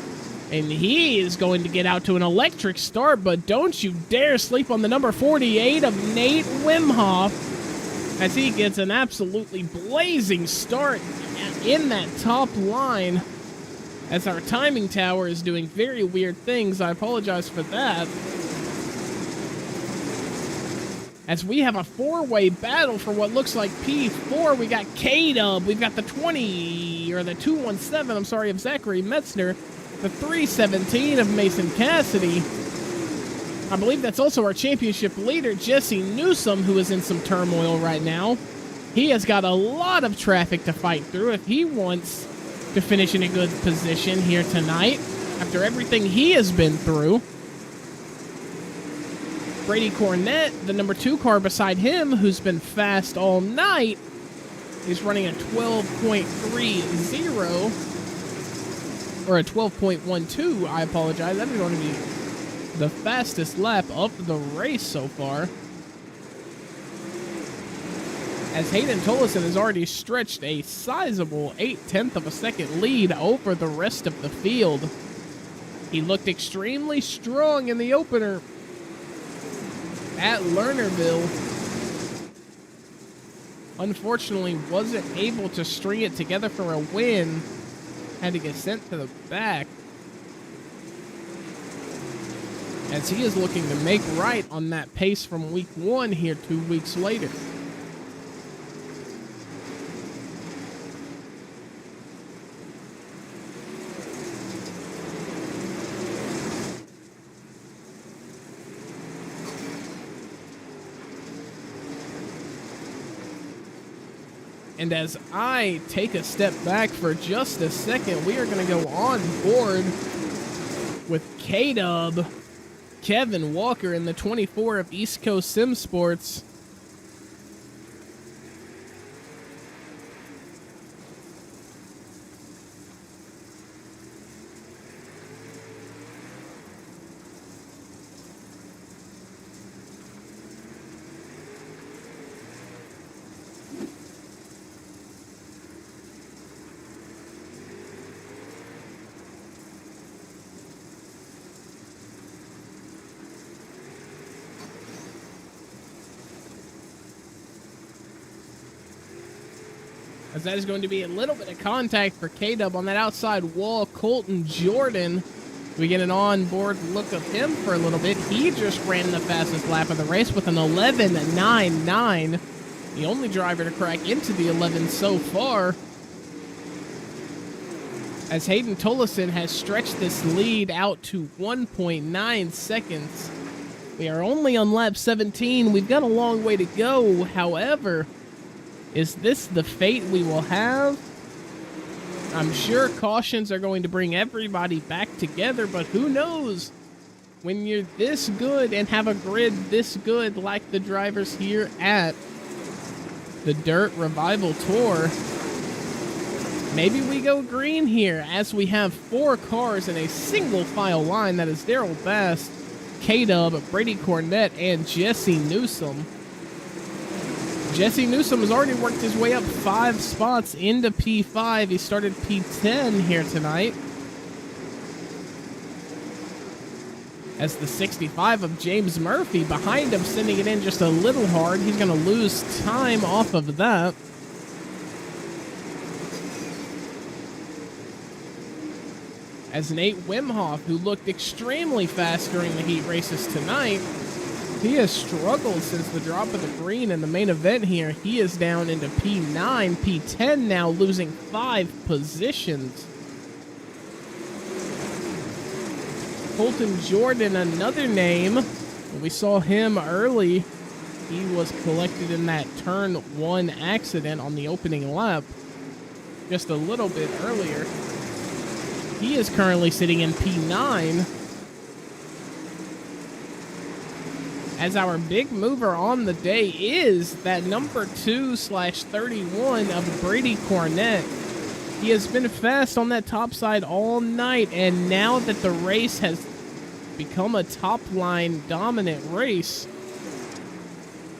And he is going to get out to an electric start, but don't you dare sleep on the number 48 of Nate Wimhoff, as he gets an absolutely blazing start in that top line. As our timing tower is doing very weird things, I apologize for that. As we have a 4-way battle for what looks like P4, we got K-Dub, we've got the 217, I'm sorry, of Zachary Metzner, the 317 of Mason Cassidy. I believe that's also our championship leader, Jesse Newsom, who is in some turmoil right now. He has got a lot of traffic to fight through if he wants to finish in a good position here tonight after everything he has been through. Brady Cornett, the number 2 car beside him, who's been fast all night, is running a 12.30, or a 12.12, I apologize. That is going to be the fastest lap of the race so far. As Hayden Tollison has already stretched a sizable 0.8 of a second lead over the rest of the field. He looked extremely strong in the opener at Lernerville. Unfortunately, wasn't able to string it together for a win. Had to get sent to the back. As he is looking to make right on that pace from week 1 here 2 weeks later. And as I take a step back for just a second, we are going to go on board with K-Dub, Kevin Walker in the 24 of East Coast Sim Sports. As that is going to be a little bit of contact for K-Dub on that outside wall. Colton Jordan, we get an on-board look of him for a little bit. He just ran the fastest lap of the race with an 11.99. The only driver to crack into the 11 so far. As Hayden Tollison has stretched this lead out to 1.9 seconds. We are only on lap 17. We've got a long way to go. However, is this the fate we will have? I'm sure cautions are going to bring everybody back together, but who knows? When you're this good and have a grid this good like the drivers here at the Dirt Revival Tour, maybe we go green here as we have 4 cars in a single file line. That is Daryl Best, K-Dub, Brady Cornett, and Jesse Newsom. Jesse Newsom has already worked his way up 5 spots into P5. He started P10 here tonight. As the 65 of James Murphy behind him, sending it in just a little hard. He's going to lose time off of that. As Nate Wimhoff, who looked extremely fast during the heat races tonight, he has struggled since the drop of the green in the main event here. He is down into P9, P10 now, losing 5 positions. Colton Jordan, another name. We saw him early. He was collected in that turn 1 accident on the opening lap just a little bit earlier. He is currently sitting in P9. As our big mover on the day is that number 2/31 of Brady Cornett. He has been fast on that top side all night, and now that the race has become a top line dominant race,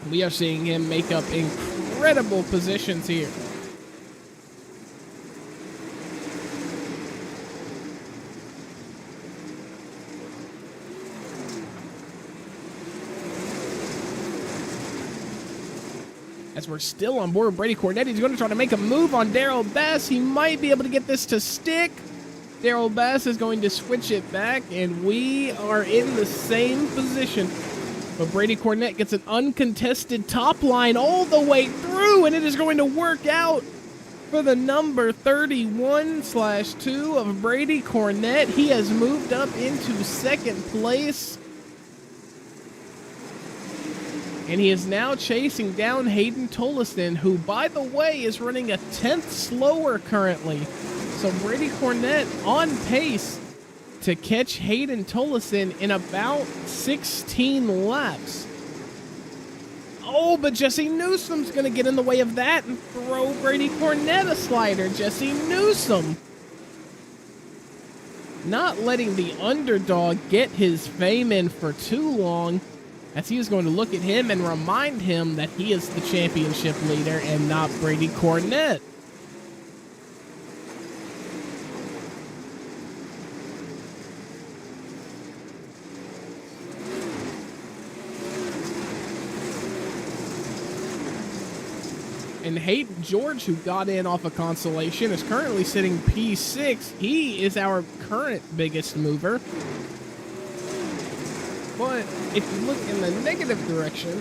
we are seeing him make up incredible positions here. As we're still on board with Brady Cornett, he's going to try to make a move on Daryl Bass. He might be able to get this to stick. Daryl Bass is going to switch it back, and we are in the same position. But Brady Cornett gets an uncontested top line all the way through, and it is going to work out for the number 31/2 of Brady Cornett. He has moved up into second place. And he is now chasing down Hayden Tollison, who, by the way, is running a 10th slower currently. So Brady Cornett on pace to catch Hayden Tollefson in about 16 laps. Oh, but Jesse Newsom's going to get in the way of that and throw Brady Cornett a slider. Jesse Newsom not letting the underdog get his fame in for too long, as he is going to look at him and remind him that he is the championship leader and not Brady Cornett. And Hayden George, who got in off a consolation, is currently sitting P6. He is our current biggest mover. But if you look in the negative direction,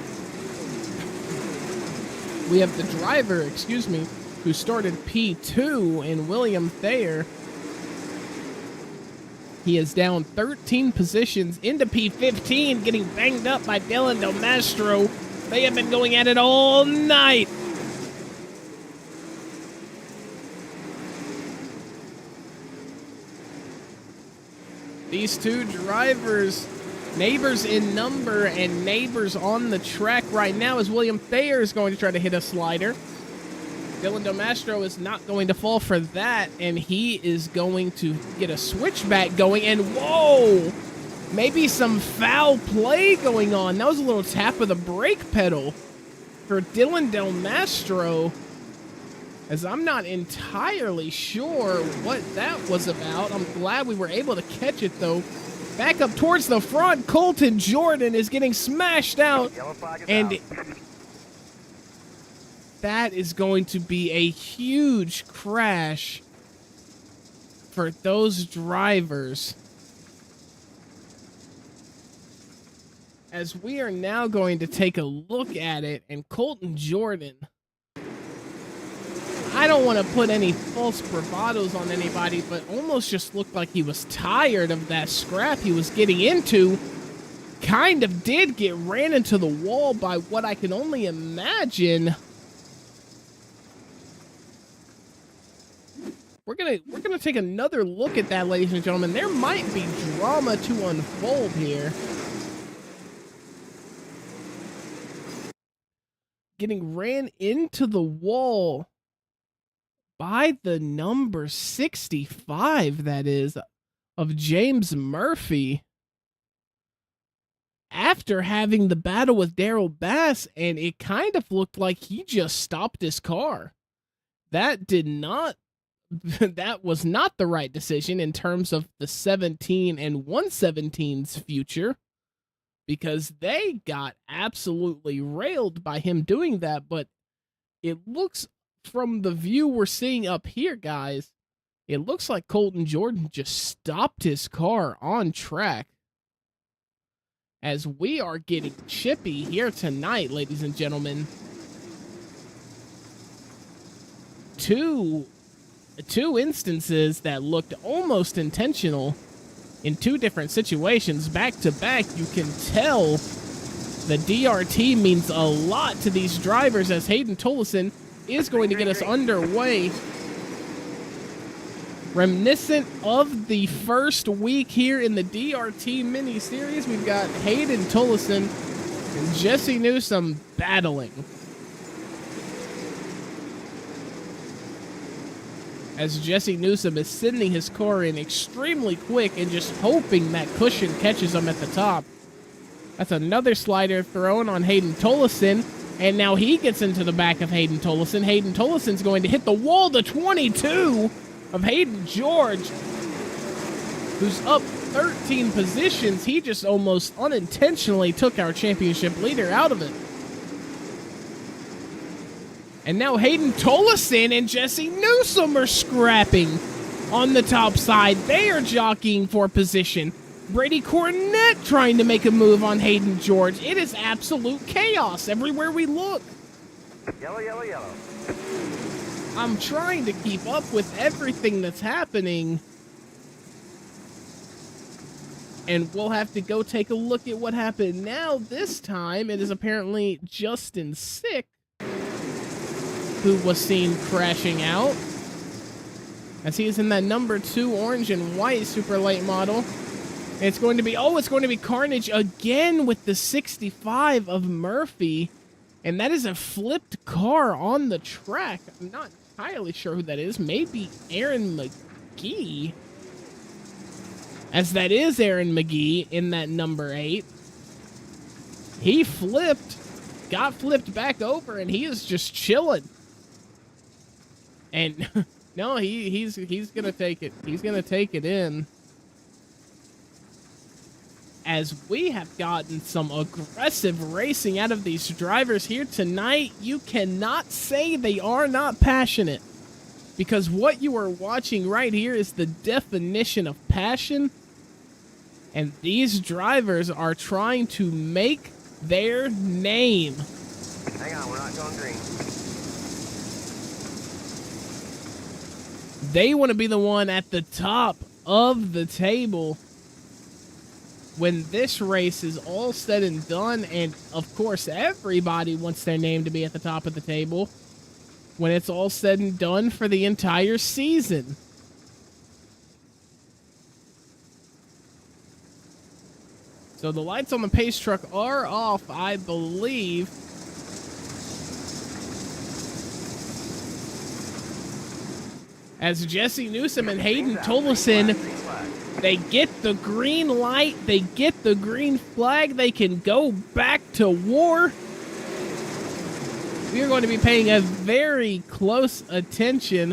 we have the driver, who started P2 in William Thayer. He is down 13 positions into P15, getting banged up by Dylan Domastro. They have been going at it all night. These two drivers, neighbors in number and neighbors on the track right now, as William Thayer is going to try to hit a slider. Dylan Domastro is not going to fall for that, and he is going to get a switchback going, and whoa! Maybe some foul play going on. That was a little tap of the brake pedal for Dylan Domastro, as I'm not entirely sure what that was about. I'm glad we were able to catch it, though. Back up towards the front, Colton Jordan is getting smashed out, and that is going to be a huge crash for those drivers. As we are now going to take a look at it, and Colton Jordan, I don't want to put any false bravados on anybody, but almost just looked like he was tired of that scrap he was getting into. Kind of did get ran into the wall by what I can only imagine. We're gonna take another look at that, ladies and gentlemen. There might be drama to unfold here. Getting ran into the wall by the number 65, that is, of James Murphy, after having the battle with Daryl Bass, and it kind of looked like he just stopped his car. That was not the right decision in terms of the 17 and 117's future, because they got absolutely railed by him doing that. But it looks, from the view we're seeing up here, guys, it looks like Colton Jordan just stopped his car on track. As we are getting chippy here tonight, ladies and gentlemen. Two instances that looked almost intentional in two different situations back to back. You can tell the DRT means a lot to these drivers, as Hayden Tollefson is going to get us underway. Reminiscent of the first week here in the DRT mini-series, we've got Hayden Tollefson and Jesse Newsom battling. As Jesse Newsom is sending his car in extremely quick and just hoping that cushion catches him at the top. That's another slider thrown on Hayden Tollefson, and now he gets into the back of Hayden Tollefson. Hayden Tollefson's going to hit the wall, the 22 of Hayden George, who's up 13 positions. He just almost unintentionally took our championship leader out of it. And now Hayden Tollefson and Jesse Newsom are scrapping on the top side. They are jockeying for position. Brady Cornett trying to make a move on Hayden George. It is absolute chaos everywhere we look. Yellow, yellow, yellow. I'm trying to keep up with everything that's happening. And we'll have to go take a look at what happened now. This time, it is apparently Justin Sick who was seen crashing out. as he is in that number 2 orange and white super late model. It's going to be, it's going to be Carnage again with the 65 of Murphy. And that is a flipped car on the track. I'm not entirely sure who that is. Maybe Aaron McGee. As that is Aaron McGee in that number 8. He flipped, got flipped back over, and he is just chilling. And no, he's gonna take it. He's gonna take it in. As we have gotten some aggressive racing out of these drivers here tonight, you cannot say they are not passionate. Because what you are watching right here is the definition of passion. And these drivers are trying to make their name. Hang on, we're not going green. They want to be the one at the top of the table when this race is all said and done, and of course everybody wants their name to be at the top of the table when it's all said and done for the entire season. So the lights on the pace truck are off, I believe. As Jesse Newsom and Hayden Tolleson, they get the green light, they get the green flag, they can go back to war. We are going to be paying a very close attention,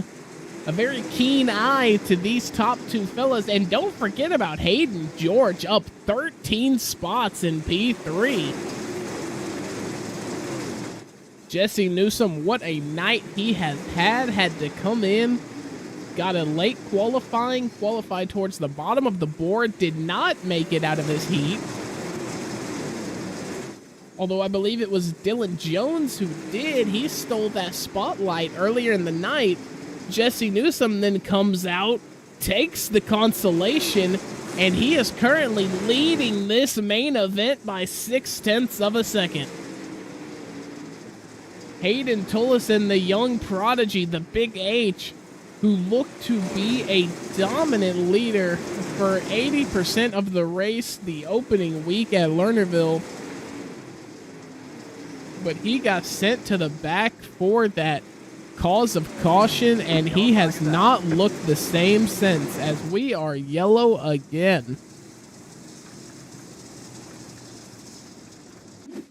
a very keen eye to these top 2 fellas. And don't forget about Hayden George, up 13 spots in P3. Jesse Newsom, what a night he has had to come in. Got a late qualifying, qualified towards the bottom of the board, did not make it out of his heat. Although I believe it was Dylan Jones who did. He stole that spotlight earlier in the night. Jesse Newsom then comes out, takes the consolation, and he is currently leading this main event by 0.6 of a second. Hayden Tolleson, the young prodigy, the Big H, who looked to be a dominant leader for 80% of the race the opening week at Lernerville. But he got sent to the back for that cause of caution, and he has not looked the same since, as we are yellow again.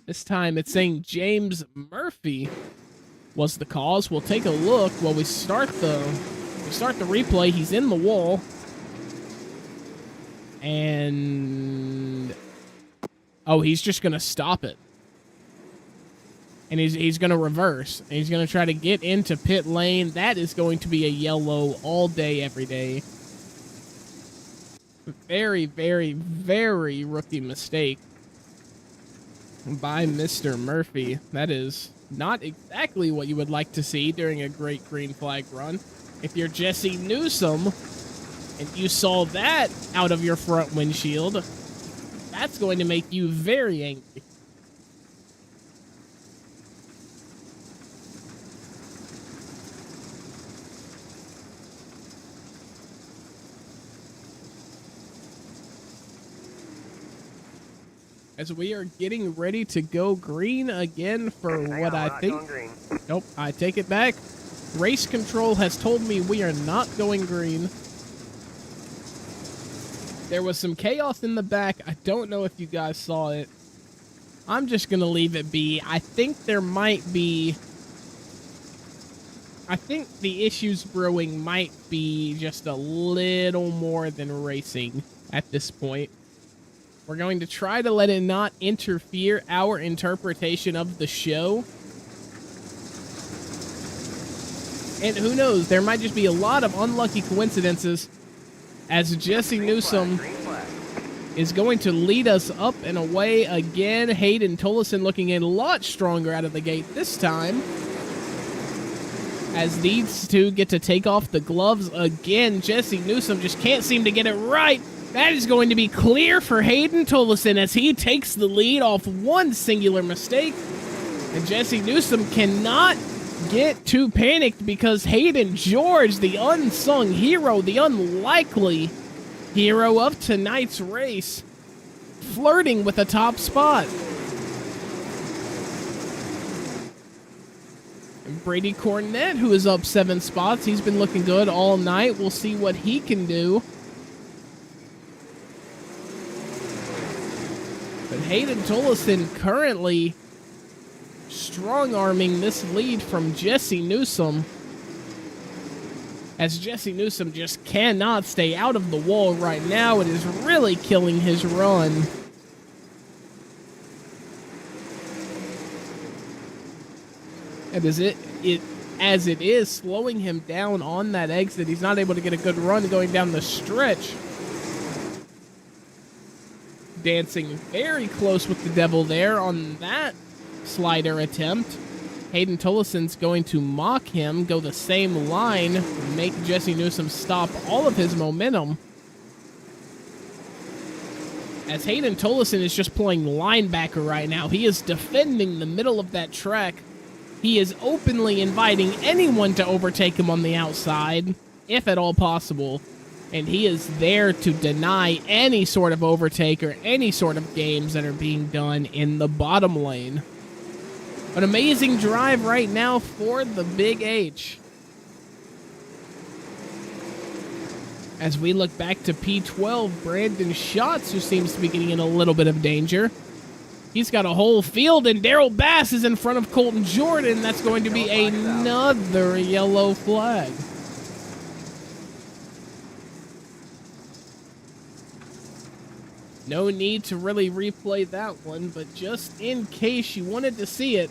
This time it's saying James Murphy was the cause. We'll take a look while we start the replay. He's in the wall. And he's just going to stop it. And he's going to reverse. And he's going to try to get into pit lane. That is going to be a yellow all day, every day. Very, very, very rookie mistake by Mr. Murphy. That is not exactly what you would like to see during a great green flag run. If you're Jesse Newsom and you saw that out of your front windshield, that's going to make you very angry. As we are getting ready to go green again for what I think. Nope, I take it back. Race control has told me we are not going green. There was some chaos in the back. I don't know if you guys saw it. I'm just going to leave it be. I think there might be... I think the issues brewing might be just a little more than racing at this point. We're going to try to let it not interfere our interpretation of the show. And who knows, there might just be a lot of unlucky coincidences as Jesse Newsom is going to lead us up and away again. Hayden Tolleson looking a lot stronger out of the gate this time, as these two get to take off the gloves again. Jesse Newsom just can't seem to get it right. That is going to be clear for Hayden Tolleson as he takes the lead off one singular mistake. And Jesse Newsom cannot get too panicked because Hayden George, the unsung hero, the unlikely hero of tonight's race, flirting with a top spot. And Brady Cornett, who is up 7 spots, he's been looking good all night. We'll see what he can do. But Hayden Tollison currently strong-arming this lead from Jesse Newsome, as Jesse Newsome just cannot stay out of the wall right now. It is really killing his run. And as it is slowing him down on that exit, he's not able to get a good run going down the stretch. Dancing very close with the devil there on that slider attempt. Hayden Tollison's going to mock him, go the same line, make Jesse Newsome stop all of his momentum. As Hayden Tollison is just playing linebacker right now. He is defending the middle of that track. He is openly inviting anyone to overtake him on the outside, if at all possible. And he is there to deny any sort of overtake or any sort of games that are being done in the bottom lane. An amazing drive right now for the Big H. As we look back to P12, Brandon Schatz, who seems to be getting in a little bit of danger. He's got a whole field, and Daryl Bass is in front of Colton Jordan. That's going to be another yellow flag. No need to really replay that one, but just in case you wanted to see it,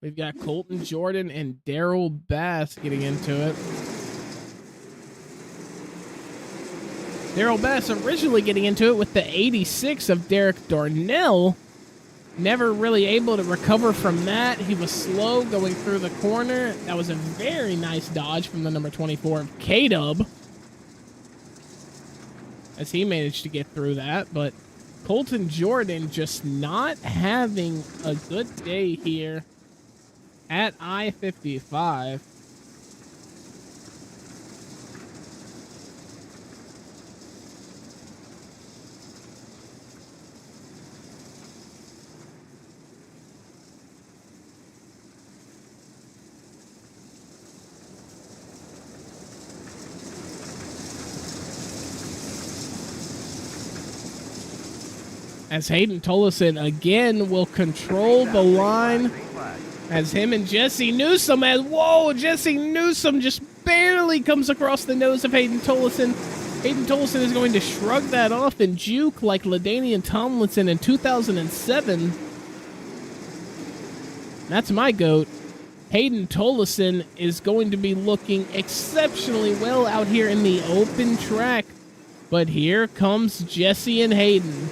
we've got Colton Jordan and Daryl Bass getting into it. Daryl Bass originally getting into it with the 86 of Derek Darnell. Never really able to recover from that. He was slow going through the corner. That was a very nice dodge from the number 24 of K-Dub, as he managed to get through that. But Colton Jordan just not having a good day here at I-55. As Hayden Tollison again will control the line, as him and Jesse Newsome, Jesse Newsome just barely comes across the nose of Hayden Tollison. Hayden Tollison is going to shrug that off and juke like LaDainian Tomlinson in 2007. That's my GOAT. Hayden Tollison is going to be looking exceptionally well out here in the open track. But here comes Jesse and Hayden.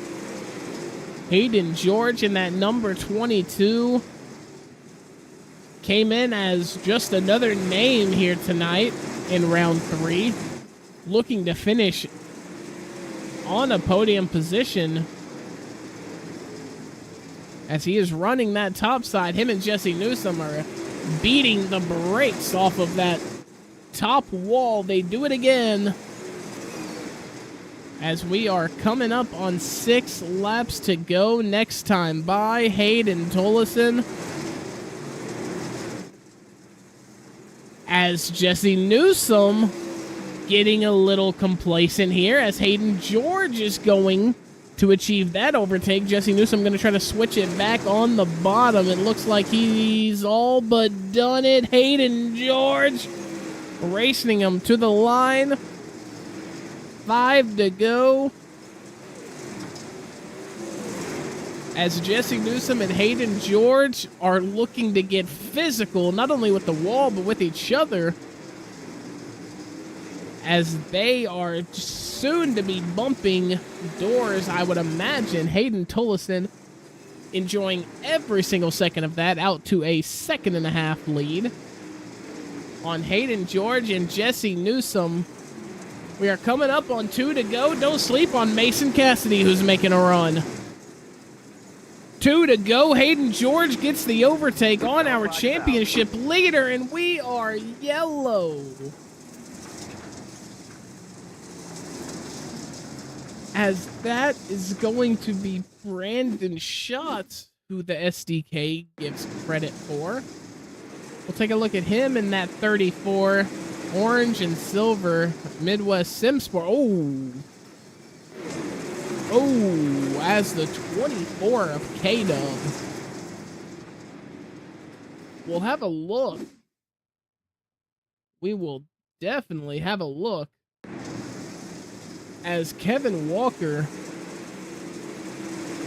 Hayden George in that number 22 came in as just another name here tonight in round 3, looking to finish on a podium position as he is running that top side. Him and Jesse Newsome are beating the brakes off of that top wall. They do it again, as we are coming up on 6 laps to go. Next time by Hayden Tollison, as Jesse Newsome getting a little complacent here, as Hayden George is going to achieve that overtake. Jesse Newsome going to try to switch it back on the bottom. It looks like he's all but done it. Hayden George racing him to the line. 5 to go, as Jesse Newsome and Hayden George are looking to get physical, not only with the wall, but with each other, as they are soon to be bumping doors, I would imagine. Hayden Tollison enjoying every single second of that, out to a 2.5 lead on Hayden George and Jesse Newsome. We are coming up on 2 to go. Don't sleep on Mason Cassidy, who's making a run. 2 to go. Hayden George gets the overtake on our championship leader, and we are yellow. As that is going to be Brandon Schatz, who the SDK gives credit for. We'll take a look at him in that 34 orange and silver Midwest Sim Sport. Oh, as the 24 of K-Dub. We'll have a look. We will definitely have a look as Kevin Walker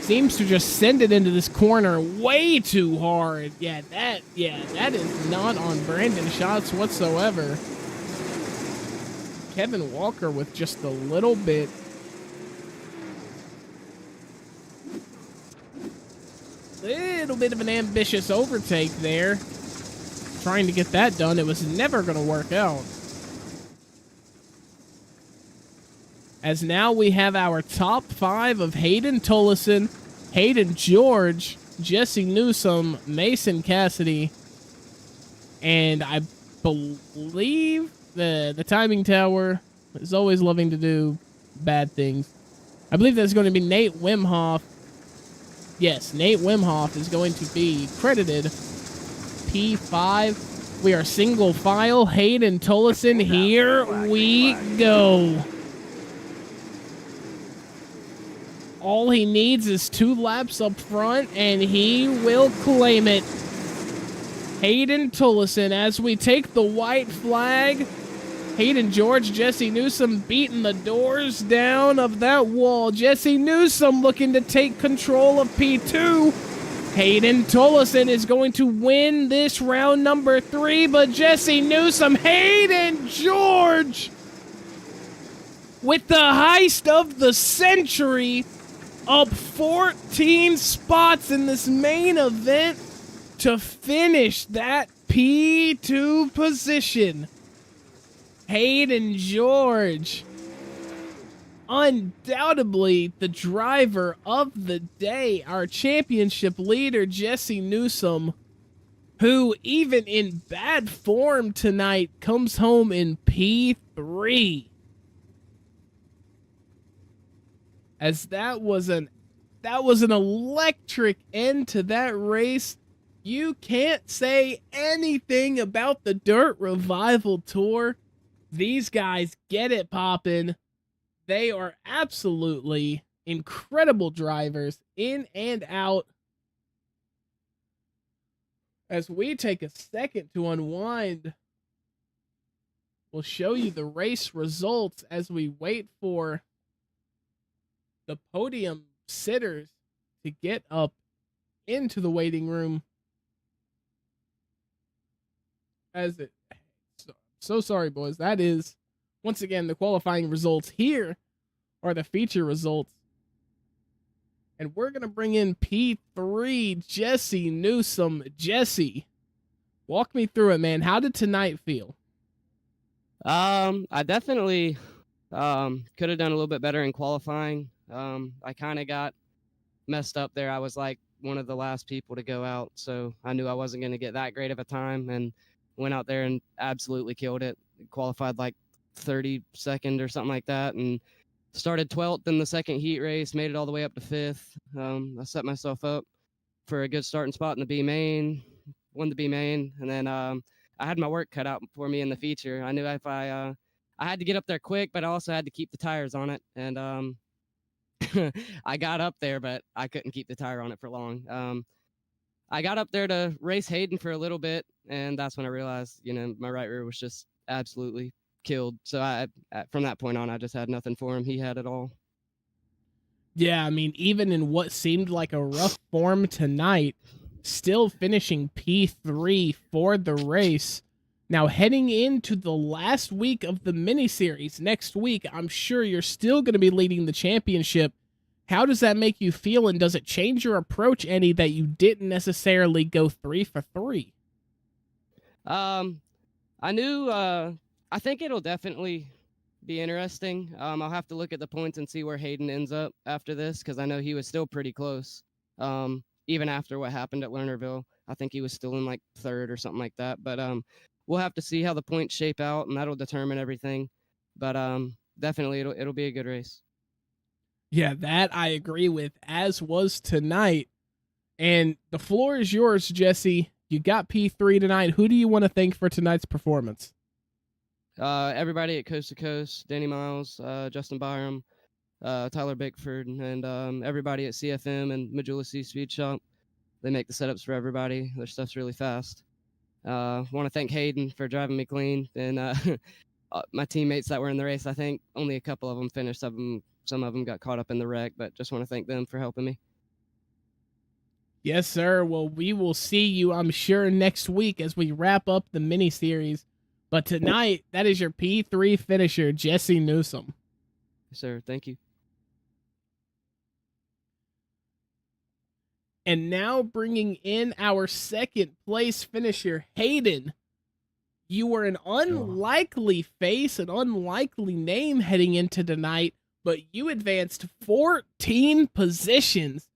seems to just send it into this corner way too hard. Yeah, that is not on Brandon Schatz whatsoever. Kevin Walker with just a little bit of an ambitious overtake there. Trying to get that done. It was never going to work out. As now we have our top 5 of Hayden Tullison, Hayden George, Jesse Newsome, Mason Cassidy, and I believe the timing tower is always loving to do bad things. I believe that's going to be Nate Wimhoff. Yes, Nate Wimhoff is going to be credited P5. We are single file. Hayden Tullison, here we go. All he needs is 2 laps up front, and he will claim it. Hayden Tullison, as we take the white flag. Hayden George, Jesse Newsome beating the doors down of that wall. Jesse Newsome looking to take control of P2. Hayden Tullison is going to win this round number 3, but Jesse Newsome, Hayden George, with the heist of the century, up 14 spots in this main event to finish that P2 position. Hayden George, undoubtedly the driver of the day. Our championship leader, Jesse Newsome, who even in bad form tonight comes home in P3. As that was an electric end to that race. You can't say anything about the Dirt Revival Tour. These guys get it poppin'. They are absolutely incredible drivers in and out. As we take a second to unwind, we'll show you the race results as we wait for the podium sitters to get up into the waiting room. So sorry, boys. That is, once again, the qualifying results. Here are the feature results. And we're going to bring in P3, Jesse Newsome. Jesse, walk me through it, man. How did tonight feel? I definitely could have done a little bit better in qualifying. I kind of got messed up there. I was like one of the last people to go out, so I knew I wasn't going to get that great of a time, and went out there and absolutely killed it. Qualified like 32nd or something like that, and started 12th in the second heat race, made it all the way up to 5th. I set myself up for a good starting spot in the B main, won the B main, and then I had my work cut out for me in the feature. I knew if I had to get up there quick, but I also had to keep the tires on it, and I got up there, but I couldn't keep the tire on it for long. I got up there to race Hayden for a little bit, and that's when I realized, my right rear was just absolutely killed. So from that point on, I just had nothing for him. He had it all. Yeah, I mean, even in what seemed like a rough form tonight, still finishing P3 for the race. Now, heading into the last week of the mini-series next week, I'm sure you're still going to be leading the championship. How does that make you feel, and does it change your approach any that you didn't necessarily go 3 for 3? I knew, I think it'll definitely be interesting. I'll have to look at the points and see where Hayden ends up after this, because I know he was still pretty close. even after what happened at Lernerville. I think he was still in like third or something like that. But we'll have to see how the points shape out, and that'll determine everything. But definitely it'll be a good race. Yeah, that I agree with, as was tonight. And the floor is yours, Jesse. You got P3 tonight. Who do you want to thank for tonight's performance? Everybody at Coast to Coast, Danny Miles, Justin Byram, Tyler Bickford, and everybody at CFM and Majula C Speed Shop. They make the setups for everybody. Their stuff's really fast. Want to thank Hayden for driving me clean, and my teammates that were in the race. I think only a couple of them finished. Some of them got caught up in the wreck, but just want to thank them for helping me. Yes, sir. Well, we will see you, I'm sure, next week as we wrap up the mini series. But tonight, that is your P3 finisher, Jesse Newsom. Yes, sir. Thank you. And now bringing in our second place finisher, Hayden. You were an unlikely face, an unlikely name heading into tonight, but you advanced 14 positions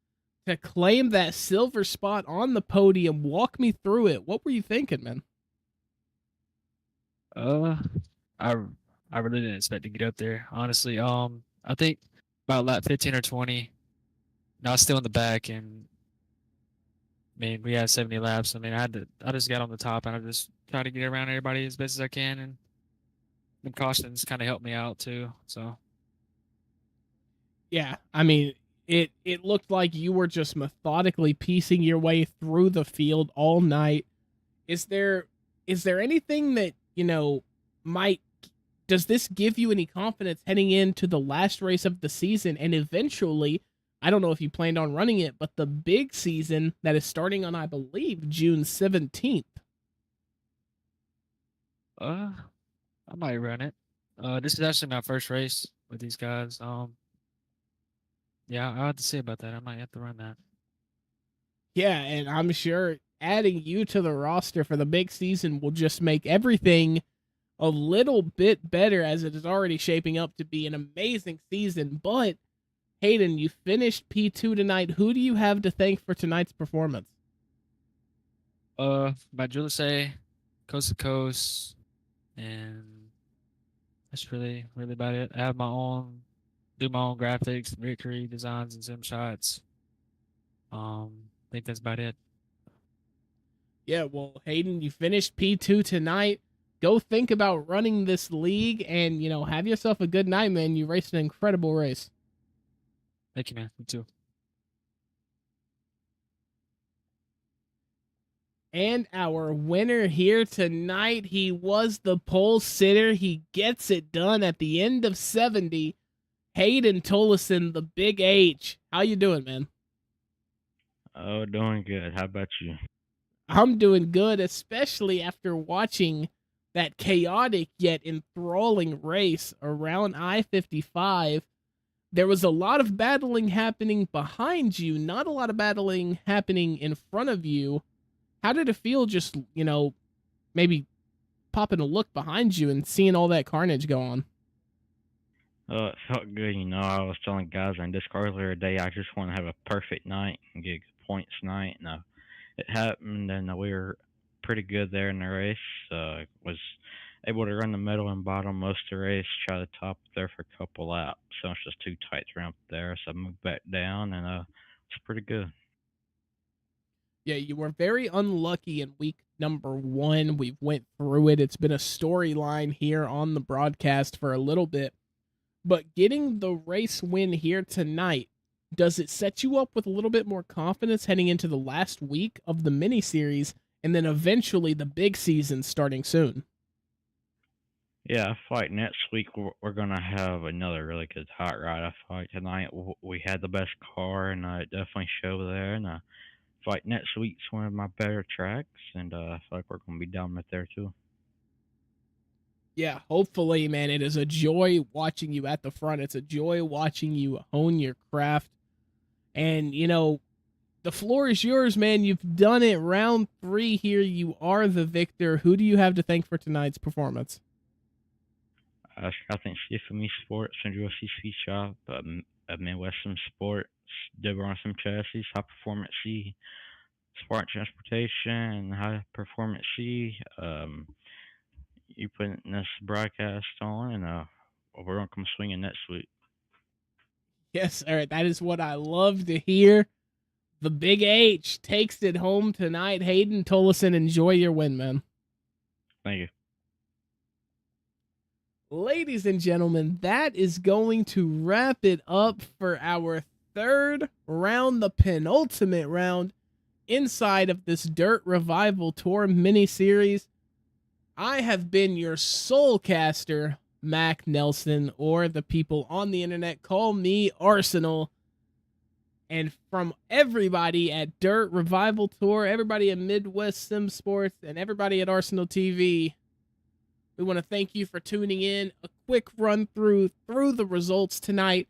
to claim that silver spot on the podium. Walk me through it. What were you thinking, man? I really didn't expect to get up there, honestly. I think about lap 15 or 20. I was still in the back, and I mean, we had 70 laps. I mean, I just got on the top, and I just tried to get around everybody as best as I can, and the cautions kind of helped me out too. So Yeah, I mean, it looked like you were just methodically piecing your way through the field all night. Is there anything that, does this give you any confidence heading into the last race of the season and eventually, I don't know if you planned on running it, but the big season that is starting on, I believe, June 17th? I might run it. This is actually my first race with these guys. Yeah, I'll have to see about that. I might have to run that. Yeah, and I'm sure adding you to the roster for the big season will just make everything a little bit better, as it is already shaping up to be an amazing season. But Hayden, you finished P2 tonight. Who do you have to thank for tonight's performance? My Julius, Coast to Coast, and that's really about it. I have do my own graphics, victory designs, and sim shots. I think that's about it. Yeah, well, Hayden, you finished P2 tonight. Go think about running this league and, have yourself a good night, man. You raced an incredible race. Thank you, man. You too. And our winner here tonight, he was the pole sitter. He gets it done at the end of 70. Hayden Tollison, the Big H. How you doing, man? Oh, doing good. How about you? I'm doing good, especially after watching that chaotic yet enthralling race around I-55. There was a lot of battling happening behind you, not a lot of battling happening in front of you. How did it feel just, maybe popping a look behind you and seeing all that carnage go on? It felt good. I was telling guys on Discord earlier today, I just want to have a perfect night and get good points tonight. And it happened, and we were pretty good there in the race. Was able to run the middle and bottom most of the race, try the top there for a couple laps. So it's just too tight to ramp there, so I moved back down, and it's pretty good. Yeah, you were very unlucky in week number 1. We've went through it. It's been a storyline here on the broadcast for a little bit. But getting the race win here tonight, does it set you up with a little bit more confidence heading into the last week of the mini series and then eventually the big season starting soon? Yeah, I fight next week. We're going to have another really good hot rod. I fight tonight. We had the best car, and it definitely showed there. And fight next week's one of my better tracks, and I feel like we're going to be dominant there too. Yeah, hopefully, man. It is a joy watching you at the front. It's a joy watching you hone your craft. And, the floor is yours, man. You've done it. Round 3 here. You are the victor. Who do you have to thank for tonight's performance? I think CFME Sports and UFC Shop, Midwestern Sport, double on some chassis, high performance C, smart transportation, and high performance C. You putting this broadcast on, and we're gonna come swinging next week. Yes, sir. That is what I love to hear. The Big H takes it home tonight. Hayden Tollison, enjoy your win, man. Thank you. Ladies and gentlemen, that is going to wrap it up for our third round, the penultimate round inside of this Dirt Revival Tour mini-series. I have been your soulcaster, Mac Nelson, or the people on the internet call me Arsenal. And from everybody at Dirt Revival Tour, everybody at Midwest Sim Sports, and everybody at Arsenal TV, we want to thank you for tuning in. A quick run through the results tonight.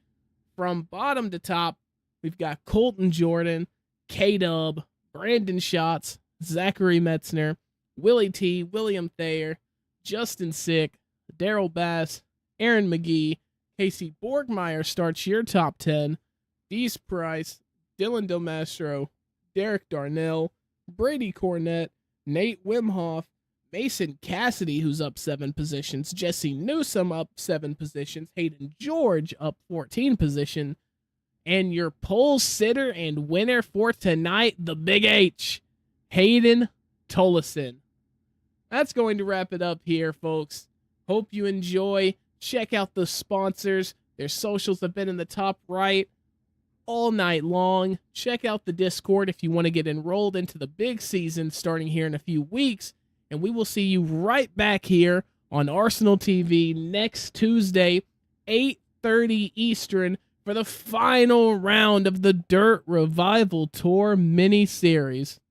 From bottom to top, we've got Colton Jordan, K-Dub, Brandon Schatz, Zachary Metzner, Willie T, William Thayer, Justin Sick, Daryl Bass, Aaron McGee, Casey Borgmeyer starts your top 10, Dees Price, Dylan Domastro, Derek Darnell, Brady Cornett, Nate Wimhoff, Mason Cassidy, who's up 7 positions, Jesse Newsom up 7 positions, Hayden George up 14 positions, and your pole sitter and winner for tonight, the Big H, Hayden Tollison. That's going to wrap it up here, folks. Hope you enjoy. Check out the sponsors. Their socials have been in the top right all night long. Check out the Discord if you want to get enrolled into the big season starting here in a few weeks. And we will see you right back here on Arsenal TV next Tuesday, 8:30 Eastern, for the final round of the Dirt Revival Tour mini-series.